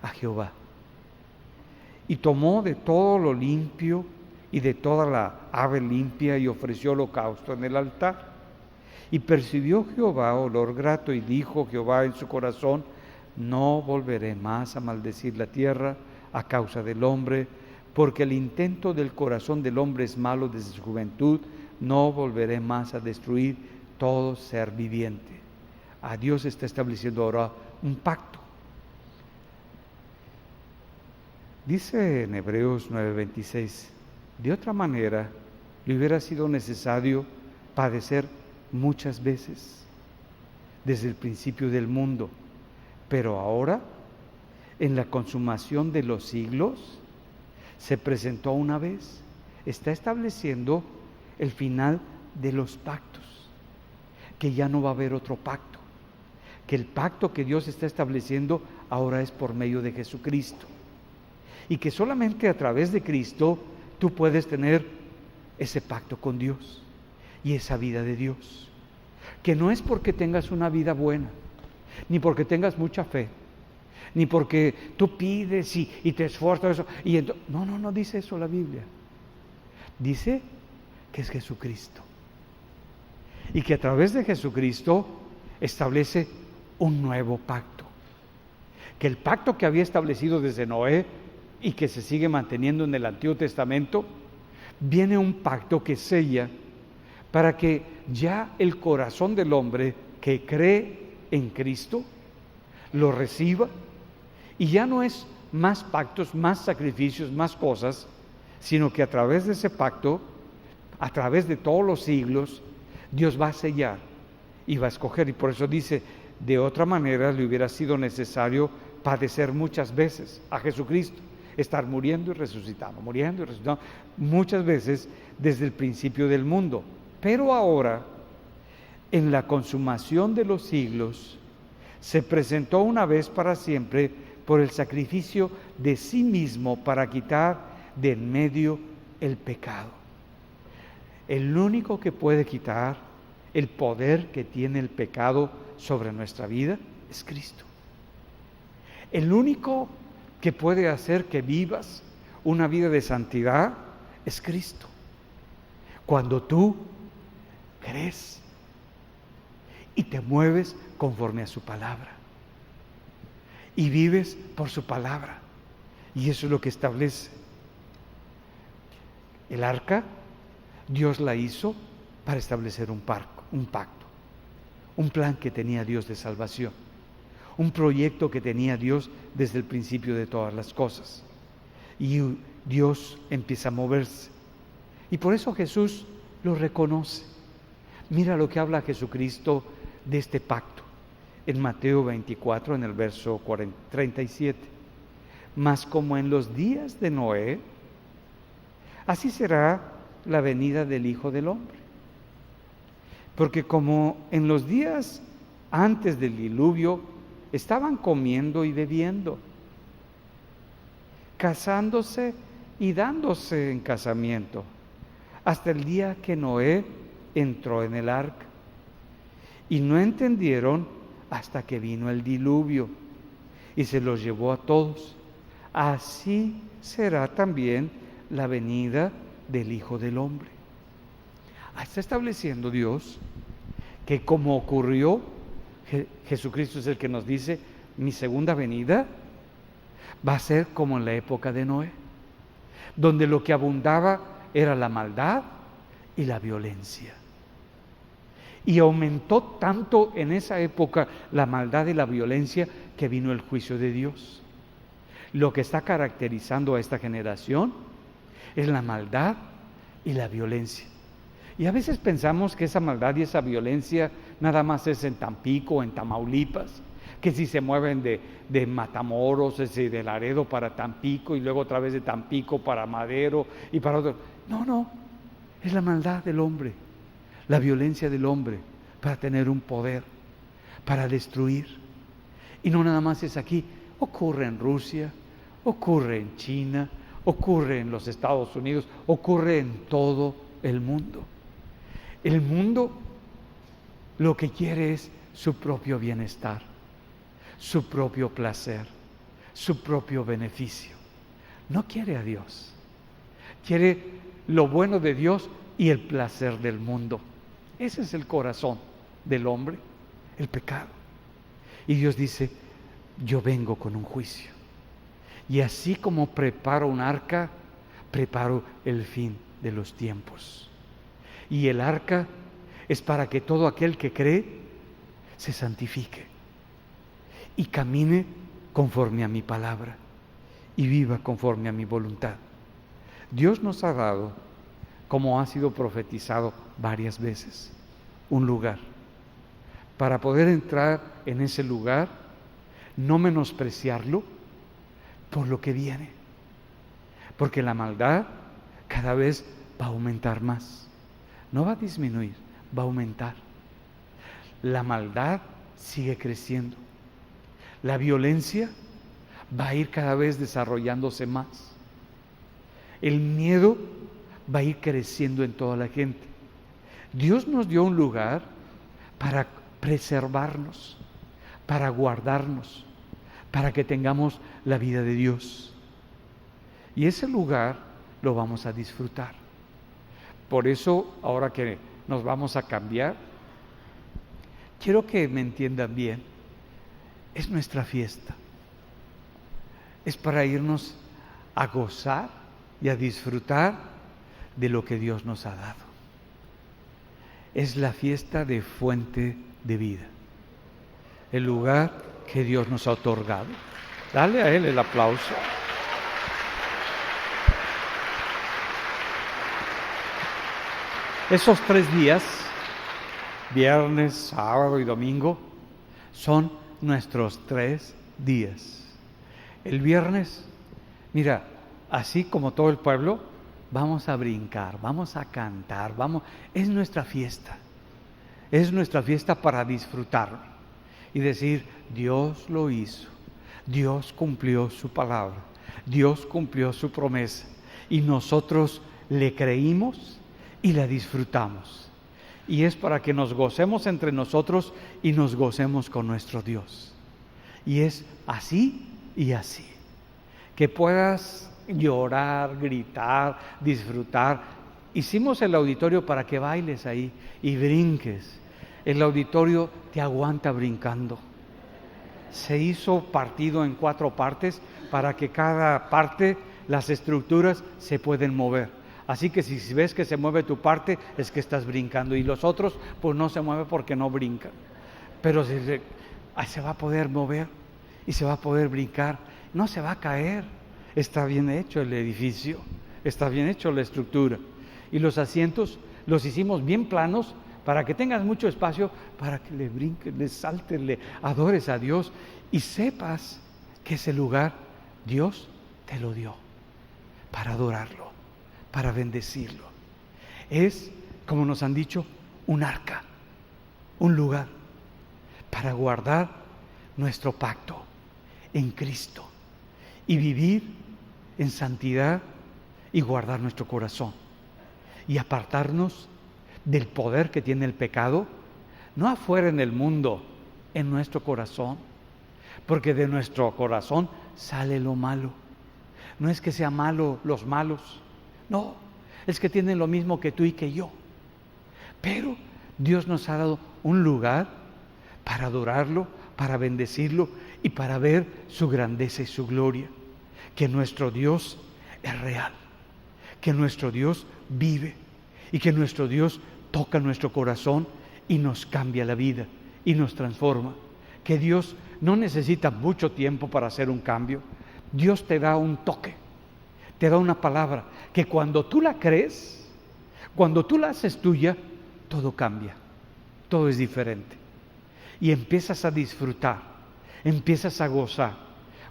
a Jehová. Y tomó de todo lo limpio y de toda la ave limpia y ofreció holocausto en el altar. Y percibió Jehová olor grato, y dijo Jehová en su corazón: no volveré más a maldecir la tierra a causa del hombre, porque el intento del corazón del hombre es malo desde su juventud. No volveré más a destruir todo ser viviente. A Dios está estableciendo ahora un pacto. Dice en Hebreos 9:26: de otra manera le hubiera sido necesario padecer muchas veces desde el principio del mundo, pero ahora, en la consumación de los siglos, se presentó una vez. Está estableciendo el final de los pactos, que ya no va a haber otro pacto, que el pacto que Dios está estableciendo ahora es por medio de Jesucristo, y que solamente a través de Cristo tú puedes tener ese pacto con Dios y esa vida de Dios, que no es porque tengas una vida buena, ni porque tengas mucha fe, ni porque tú pides y te esfuerzas. No dice eso la Biblia. Dice que es Jesucristo, y que a través de Jesucristo establece un nuevo pacto, que el pacto que había establecido desde Noé y que se sigue manteniendo en el Antiguo Testamento, viene un pacto que sella para que ya el corazón del hombre que cree en Cristo lo reciba, y ya no es más pactos, más sacrificios, más cosas, sino que a través de ese pacto, a través de todos los siglos, Dios va a sellar y va a escoger. Y por eso dice: de otra manera le hubiera sido necesario padecer muchas veces a Jesucristo, estar muriendo y resucitando muchas veces desde el principio del mundo. Pero ahora, en la consumación de los siglos, se presentó una vez para siempre por el sacrificio de sí mismo para quitar de en medio el pecado. El único que puede quitar el poder que tiene el pecado sobre nuestra vida es Cristo. El único que puede hacer que vivas una vida de santidad es Cristo. Cuando tú crees y te mueves conforme a su palabra y vives por su palabra, y eso es lo que establece. El arca, Dios la hizo para establecer un pacto, un plan que tenía Dios de salvación, un proyecto que tenía Dios desde el principio de todas las cosas. Y Dios empieza a moverse, y por eso Jesús lo reconoce. Mira lo que habla Jesucristo de este pacto en Mateo 24, en el verso 37. Mas como en los días de Noé, así será la venida del Hijo del Hombre. Porque como en los días antes del diluvio estaban comiendo y bebiendo, casándose y dándose en casamiento, hasta el día que Noé entró en el arca, y no entendieron hasta que vino el diluvio y se los llevó a todos. Así será también la venida del Hijo del Hombre. Está estableciendo Dios que, como ocurrió, Jesucristo es el que nos dice: mi segunda venida va a ser como en la época de Noé, donde lo que abundaba era la maldad y la violencia. Y aumentó tanto en esa época la maldad y la violencia que vino el juicio de Dios. Lo que está caracterizando a esta generación es la maldad y la violencia. Y a veces pensamos que esa maldad y esa violencia nada más es en Tampico, en Tamaulipas, que si se mueven de Matamoros, de Laredo para Tampico y luego otra vez de Tampico para Madero y para otro. No, es la maldad del hombre, la violencia del hombre para tener un poder, para destruir. Y no nada más es aquí, ocurre en Rusia, ocurre en China, ocurre en los Estados Unidos, ocurre en todo el mundo. El mundo lo que quiere es su propio bienestar, su propio placer, su propio beneficio. No quiere a Dios, quiere lo bueno de Dios y el placer del mundo. Ese es el corazón del hombre, el pecado. Y Dios dice, yo vengo con un juicio. Y así como preparo un arca, preparo el fin de los tiempos. Y el arca es para que todo aquel que cree se santifique y camine conforme a mi palabra y viva conforme a mi voluntad. Dios nos ha dado, como ha sido profetizado varias veces, un lugar. Para poder entrar en ese lugar, no menospreciarlo por lo que viene. Porque la maldad cada vez va a aumentar más. No va a disminuir, va a aumentar. La maldad sigue creciendo. La violencia va a ir cada vez desarrollándose más. El miedo va a ir creciendo en toda la gente. Dios nos dio un lugar para preservarnos, para guardarnos, para que tengamos la vida de Dios. Y ese lugar lo vamos a disfrutar. Por eso, ahora que nos vamos a cambiar, quiero que me entiendan bien, es nuestra fiesta. Es para irnos a gozar y a disfrutar de lo que Dios nos ha dado. Es la fiesta de fuente de vida, el lugar que Dios nos ha otorgado. Dale a Él el aplauso. Esos 3 días, viernes, sábado y domingo, son nuestros 3 días. El viernes, mira, así como todo el pueblo, vamos a brincar, vamos a cantar, es nuestra fiesta. Es nuestra fiesta para disfrutar y decir, Dios lo hizo, Dios cumplió su palabra, Dios cumplió su promesa y nosotros le creímos y la disfrutamos. Y es para que nos gocemos entre nosotros y nos gocemos con nuestro Dios. Y es así y así. Que puedas llorar, gritar, disfrutar. Hicimos el auditorio para que bailes ahí y brinques. El auditorio te aguanta brincando. Se hizo partido en 4 partes para que cada parte, las estructuras se pueden mover. Así que si ves que se mueve tu parte, es que estás brincando. Y los otros, pues no se mueven porque no brincan. Pero se va a poder mover y se va a poder brincar. No se va a caer. Está bien hecho el edificio. Está bien hecho la estructura. Y los asientos los hicimos bien planos para que tengas mucho espacio, para que le brinques, le saltes, le adores a Dios y sepas que ese lugar Dios te lo dio para adorarlo, para bendecirlo. Es, como nos han dicho, un arca, un lugar para guardar nuestro pacto en Cristo y vivir en santidad y guardar nuestro corazón y apartarnos del poder que tiene el pecado, no afuera en el mundo, en nuestro corazón, porque de nuestro corazón sale lo malo. No es que sea malo los malos, no, es que tienen lo mismo que tú y que yo. Pero Dios nos ha dado un lugar para adorarlo, para bendecirlo y para ver su grandeza y su gloria, que nuestro Dios es real, que nuestro Dios vive y que nuestro Dios toca nuestro corazón y nos cambia la vida y nos transforma. Que Dios no necesita mucho tiempo para hacer un cambio. Dios te da un toque, te da una palabra que cuando tú la crees, cuando tú la haces tuya, todo cambia, todo es diferente. Y empiezas a disfrutar, empiezas a gozar.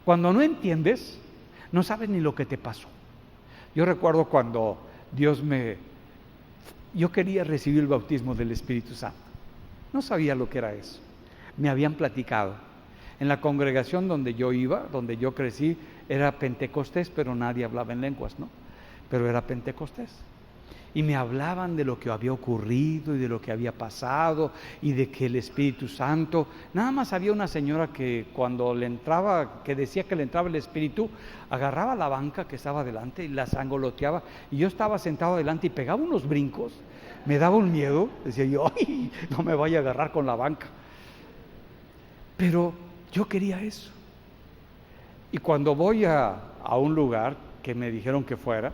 Cuando no entiendes, no sabes ni lo que te pasó. Yo recuerdo cuando yo quería recibir el bautismo del Espíritu Santo. No sabía lo que era eso. Me habían platicado. En la congregación donde yo iba, donde yo crecí, era Pentecostés, pero nadie hablaba en lenguas, ¿no? Pero era Pentecostés. Y me hablaban de lo que había ocurrido y de lo que había pasado y de que el Espíritu Santo, nada más había una señora que cuando le entraba, que decía que le entraba el Espíritu, agarraba la banca que estaba delante y la sangoloteaba, y yo estaba sentado delante y pegaba unos brincos, me daba un miedo, decía yo, ¡ay! No me vaya a agarrar con la banca. Pero yo quería eso. Y cuando voy a un lugar que me dijeron que fuera,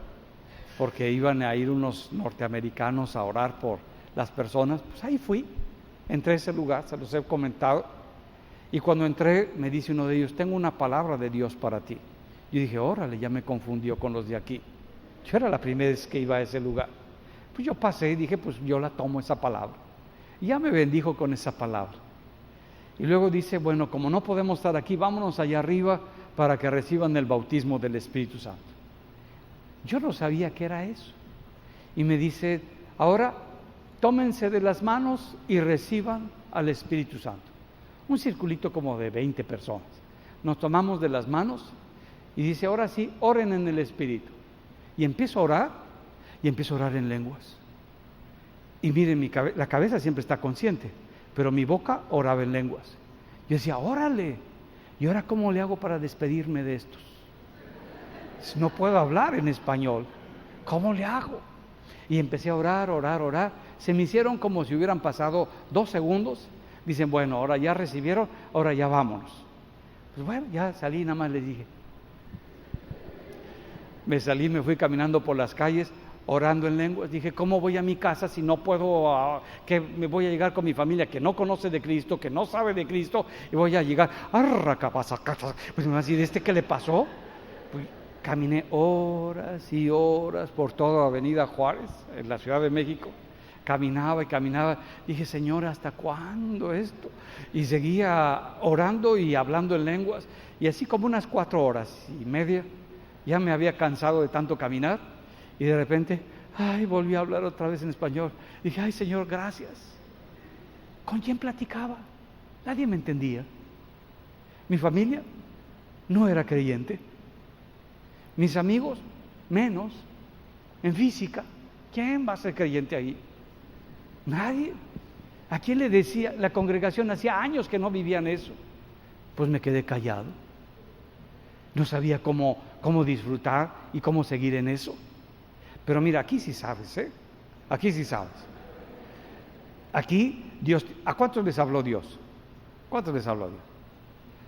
porque iban a ir unos norteamericanos a orar por las personas, pues ahí fui, entré a ese lugar, se los he comentado, y cuando entré me dice uno de ellos, tengo una palabra de Dios para ti. Yo dije, órale, ya me confundió con los de aquí. Yo era la primera vez que iba a ese lugar. Pues yo pasé y dije, pues yo la tomo esa palabra. Y ya me bendijo con esa palabra. Y luego dice, bueno, como no podemos estar aquí, vámonos allá arriba para que reciban el bautismo del Espíritu Santo. Yo no sabía qué era eso. Y me dice, ahora tómense de las manos y reciban al Espíritu Santo. Un circulito como de 20 personas. Nos tomamos de las manos y dice, ahora sí, oren en el Espíritu. Y empiezo a orar, y empiezo a orar en lenguas. Y miren, la cabeza siempre está consciente, pero mi boca oraba en lenguas. Yo decía, órale, ¿y ahora cómo le hago para despedirme de estos? No puedo hablar en español, ¿cómo le hago? Y empecé a orar, orar, orar. Se me hicieron como si hubieran pasado 2 segundos. Dicen, bueno, ahora ya recibieron, ahora ya vámonos. Pues bueno, ya salí, nada más les dije. Me salí, me fui caminando por las calles, orando en lenguas. Dije, ¿cómo voy a mi casa si no puedo, que me voy a llegar con mi familia que no conoce de Cristo, que no sabe de Cristo, y voy a llegar, pues me va a decir, ¿qué le pasó? Pues, caminé horas y horas por toda Avenida Juárez, en la Ciudad de México. Caminaba y caminaba. Dije, Señor, ¿hasta cuándo esto? Y seguía orando y hablando en lenguas. Y así como unas 4 horas y media, ya me había cansado de tanto caminar. Y de repente, volví a hablar otra vez en español. Dije, ay, Señor, gracias. ¿Con quién platicaba? Nadie me entendía. Mi familia no era creyente. Mis amigos, menos. En física, ¿quién va a ser creyente ahí? Nadie. ¿A quién le decía? La congregación hacía años que no vivían eso. Pues me quedé callado. No sabía cómo disfrutar y cómo seguir en eso. Pero mira, aquí sí sabes, ¿eh? Aquí sí sabes. Aquí Dios, ¿a cuántos les habló Dios? ¿Cuántos les habló Dios?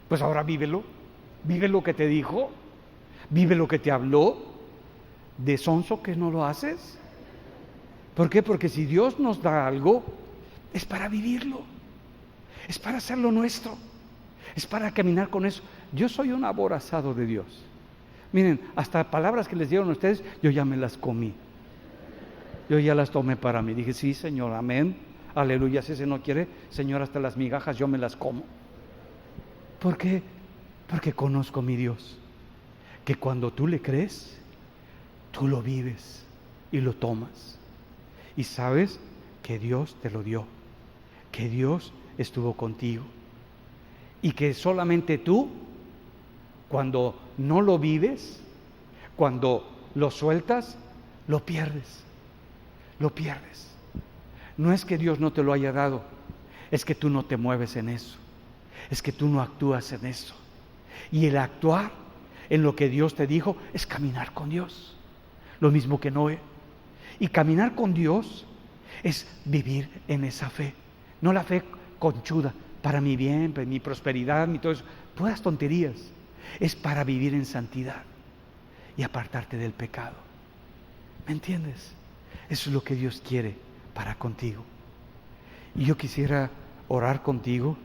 Pues ahora vívelo. Vive lo que te dijo. Vive lo que te habló. ¿De sonso que no lo haces? ¿Por qué? Porque si Dios nos da algo, es para vivirlo. Es para hacerlo nuestro. Es para caminar con eso. Yo soy un aborazado de Dios. Miren, hasta palabras que les dieron a ustedes, yo ya me las comí. Yo ya las tomé para mí. Dije, sí, Señor, amén. Aleluya, si ese no quiere, Señor, hasta las migajas yo me las como. ¿Por qué? Porque conozco a mi Dios. Que cuando tú le crees, tú lo vives y lo tomas. Y sabes que Dios te lo dio. Que Dios estuvo contigo. Y que solamente tú, cuando no lo vives, cuando lo sueltas, lo pierdes. Lo pierdes. No es que Dios no te lo haya dado, es que tú no te mueves en eso. Es que tú no actúas en eso. Y el actuar en lo que Dios te dijo es caminar con Dios. Lo mismo que Noé. Y caminar con Dios es vivir en esa fe. No la fe conchuda, para mi bien, para mi prosperidad, mi todo eso. Puras tonterías. Es para vivir en santidad y apartarte del pecado. ¿Me entiendes? Eso es lo que Dios quiere para contigo. Y yo quisiera orar contigo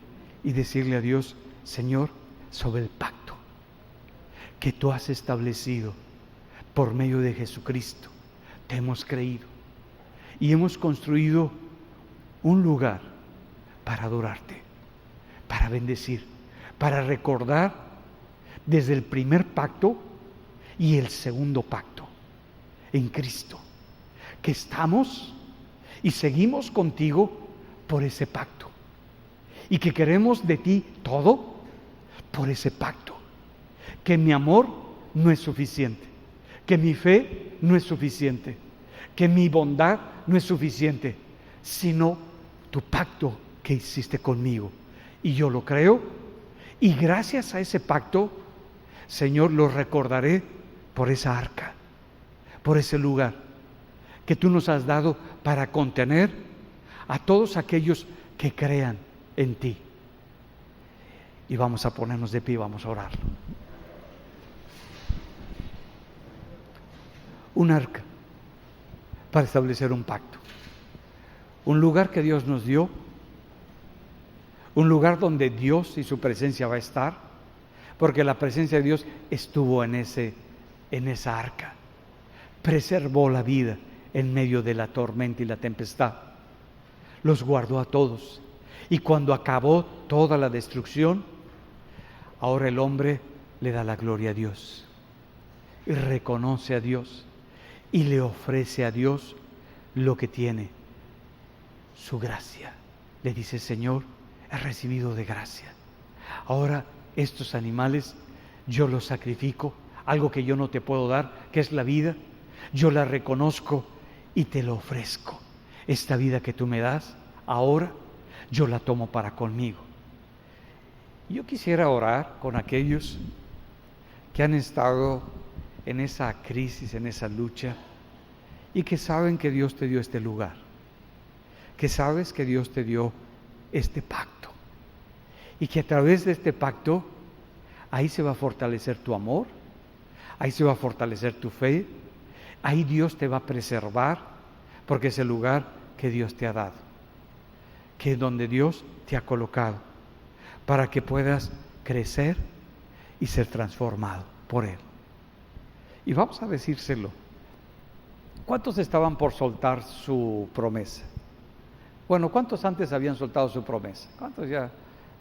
y decirle a Dios, Señor, sobre el pacto que tú has establecido por medio de Jesucristo, te hemos creído y hemos construido un lugar para adorarte, para bendecir, para recordar desde el primer pacto y el segundo pacto en Cristo, que estamos y seguimos contigo por ese pacto, y que queremos de ti todo por ese pacto, que mi amor no es suficiente, que mi fe no es suficiente, que mi bondad no es suficiente, sino tu pacto que hiciste conmigo. Y yo lo creo, y gracias a ese pacto, Señor, lo recordaré por esa arca, por ese lugar que tú nos has dado para contener a todos aquellos que crean en ti. Y vamos a ponernos de pie, vamos a orar. Un arca para establecer un pacto, un lugar que Dios nos dio, un lugar donde Dios y su presencia va a estar, porque la presencia de Dios estuvo en esa arca, preservó la vida en medio de la tormenta y la tempestad, los guardó a todos, y cuando acabó toda la destrucción, ahora el hombre le da la gloria a Dios y reconoce a Dios y le ofrece a Dios lo que tiene, su gracia. Le dice: Señor, he recibido de gracia, ahora estos animales yo los sacrifico, algo que yo no te puedo dar, que es la vida, yo la reconozco y te lo ofrezco. Esta vida que tú me das, ahora yo la tomo para conmigo. Yo quisiera orar con aquellos que han estado en esa crisis, en esa lucha, y que saben que Dios te dio este lugar, que sabes que Dios te dio este pacto, y que a través de este pacto ahí se va a fortalecer tu amor, ahí se va a fortalecer tu fe, ahí Dios te va a preservar, porque es el lugar que Dios te ha dado, que es donde Dios te ha colocado, para que puedas crecer y ser transformado por Él. Y vamos a decírselo. ¿Cuántos estaban por soltar su promesa? Bueno, ¿cuántos antes habían soltado su promesa? ¿Cuántos ya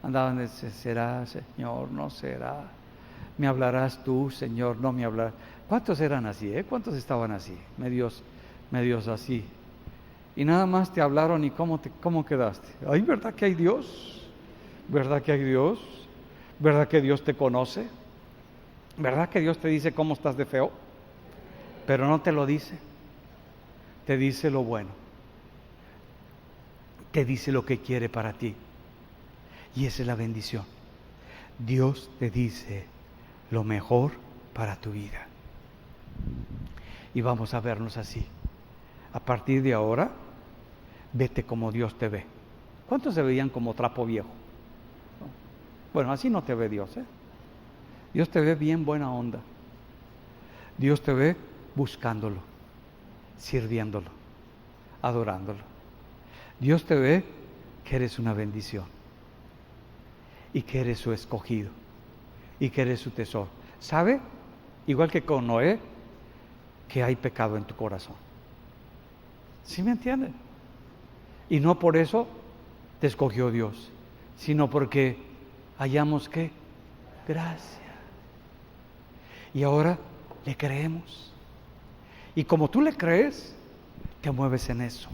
andaban de: será, Señor, no será? ¿Me hablarás tú, Señor, no me hablarás? ¿Cuántos eran así? ¿Cuántos estaban así? Medios así. Y nada más te hablaron, y ¿cómo quedaste? Ay, ¿verdad que hay Dios? ¿Verdad que hay Dios? ¿Verdad que Dios te conoce? ¿Verdad que Dios te dice cómo estás de feo? Pero no te lo dice. Te dice lo bueno. Te dice lo que quiere para ti. Y esa es la bendición. Dios te dice lo mejor para tu vida. Y vamos a vernos así. A partir de ahora, vete como Dios te ve. ¿Cuántos se veían como trapo viejo? Bueno, así no te ve Dios, ¿eh? Dios te ve bien buena onda. Dios te ve buscándolo, sirviéndolo, adorándolo. Dios te ve que eres una bendición y que eres su escogido y que eres su tesoro. ¿Sabe? Igual que con Noé, que hay pecado en tu corazón. ¿Sí me entienden? Y no por eso te escogió Dios, sino porque hallamos ¿qué? Gracia. Y ahora le creemos. Y como tú le crees, te mueves en eso.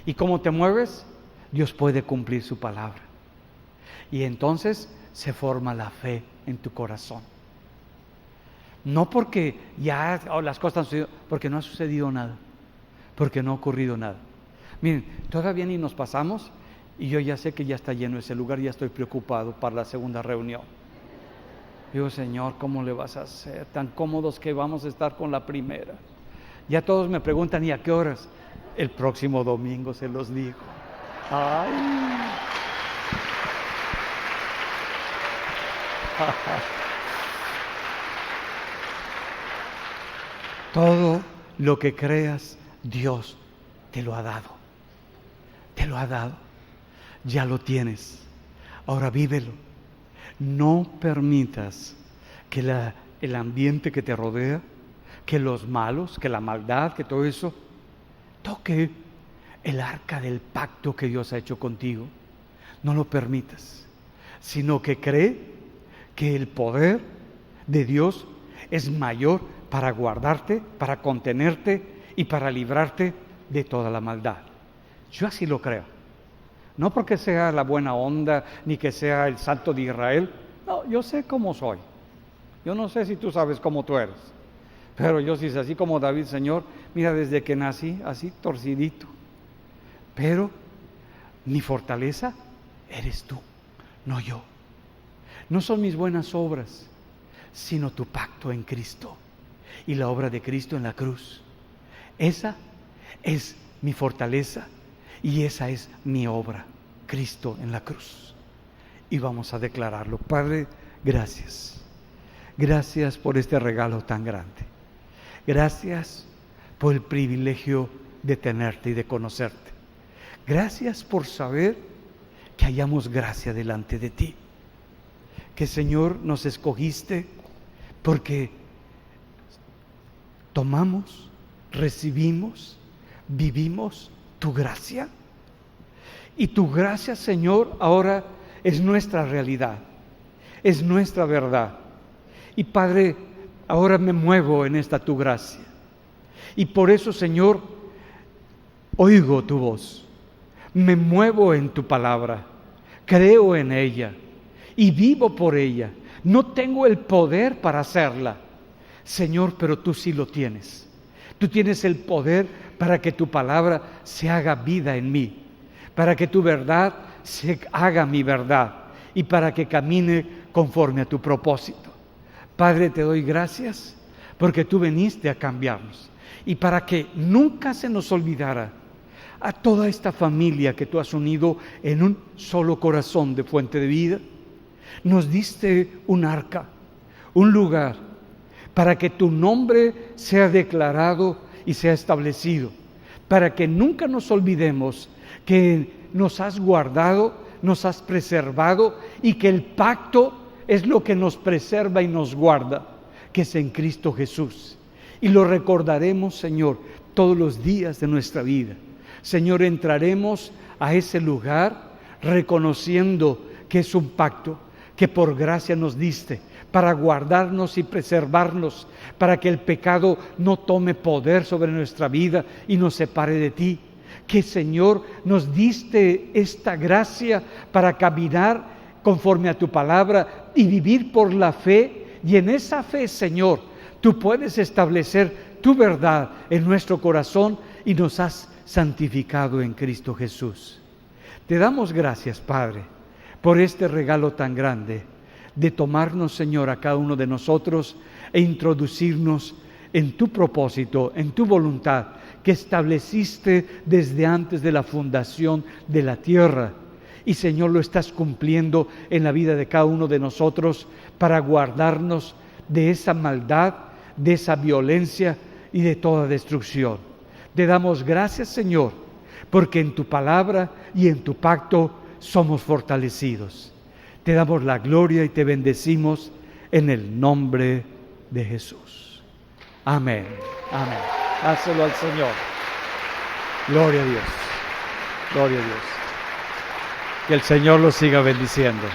Y como te mueves, Dios puede cumplir su palabra. Y entonces se forma la fe en tu corazón. No porque ya las cosas han sucedido, porque no ha sucedido nada, porque no ha ocurrido nada. Miren, todavía ni nos pasamos y yo ya sé que ya está lleno ese lugar, ya estoy preocupado para la segunda reunión. Digo: Señor, ¿cómo le vas a hacer? Tan cómodos que vamos a estar con la primera. Ya todos me preguntan: ¿y a qué horas? El próximo domingo se los digo. ¡Ay! Todo lo que creas, Dios te lo ha dado. Te lo ha dado. Ya lo tienes. Ahora vívelo. No permitas que el ambiente que te rodea, que los malos, que la maldad, que todo eso toque el arca del pacto que Dios ha hecho contigo. No lo permitas, sino que cree que el poder de Dios es mayor para guardarte, para contenerte y para librarte de toda la maldad. Yo así lo creo. No porque sea la buena onda, ni que sea el santo de Israel. No, yo sé cómo soy. Yo no sé si tú sabes cómo tú eres. Pero yo sí sé, así como David, Señor, mira, desde que nací, así torcidito. Pero mi fortaleza eres tú, no yo. No son mis buenas obras, sino tu pacto en Cristo y la obra de Cristo en la cruz. Esa es mi fortaleza y esa es mi obra, Cristo en la cruz. Y vamos a declararlo. Padre, gracias. Gracias por este regalo tan grande. Gracias por el privilegio de tenerte y de conocerte. Gracias por saber que hallamos gracia delante de ti. Que, Señor, nos escogiste porque tomamos, recibimos, vivimos tu gracia. Y tu gracia, Señor, ahora es nuestra realidad, es nuestra verdad. Y Padre, ahora me muevo en esta tu gracia. Y por eso, Señor, oigo tu voz, me muevo en tu palabra, creo en ella y vivo por ella. No tengo el poder para hacerla, Señor, pero tú sí lo tienes. Tú tienes el poder para que tu palabra se haga vida en mí, para que tu verdad se haga mi verdad y para que camine conforme a tu propósito. Padre, te doy gracias porque tú viniste a cambiarnos y para que nunca se nos olvidara a toda esta familia que tú has unido en un solo corazón de Fuente de Vida, nos diste un arca, un lugar para que tu nombre sea declarado y sea establecido, para que nunca nos olvidemos que nos has guardado, nos has preservado y que el pacto es lo que nos preserva y nos guarda, que es en Cristo Jesús. Y lo recordaremos, Señor, todos los días de nuestra vida. Señor, entraremos a ese lugar reconociendo que es un pacto que por gracia nos diste para guardarnos y preservarnos, para que el pecado no tome poder sobre nuestra vida y nos separe de ti. Que, Señor, nos diste esta gracia para caminar conforme a tu palabra y vivir por la fe, y en esa fe, Señor, tú puedes establecer tu verdad en nuestro corazón y nos has santificado en Cristo Jesús. Te damos gracias, Padre, por este regalo tan grande de tomarnos, Señor, a cada uno de nosotros e introducirnos en tu propósito, en tu voluntad que estableciste desde antes de la fundación de la tierra. Y, Señor, lo estás cumpliendo en la vida de cada uno de nosotros para guardarnos de esa maldad, de esa violencia y de toda destrucción. Te damos gracias, Señor, porque en tu palabra y en tu pacto somos fortalecidos. Te damos la gloria y te bendecimos en el nombre de Jesús. Amén. Amén. Dáselo al Señor. Gloria a Dios. Gloria a Dios. Que el Señor los siga bendiciendo.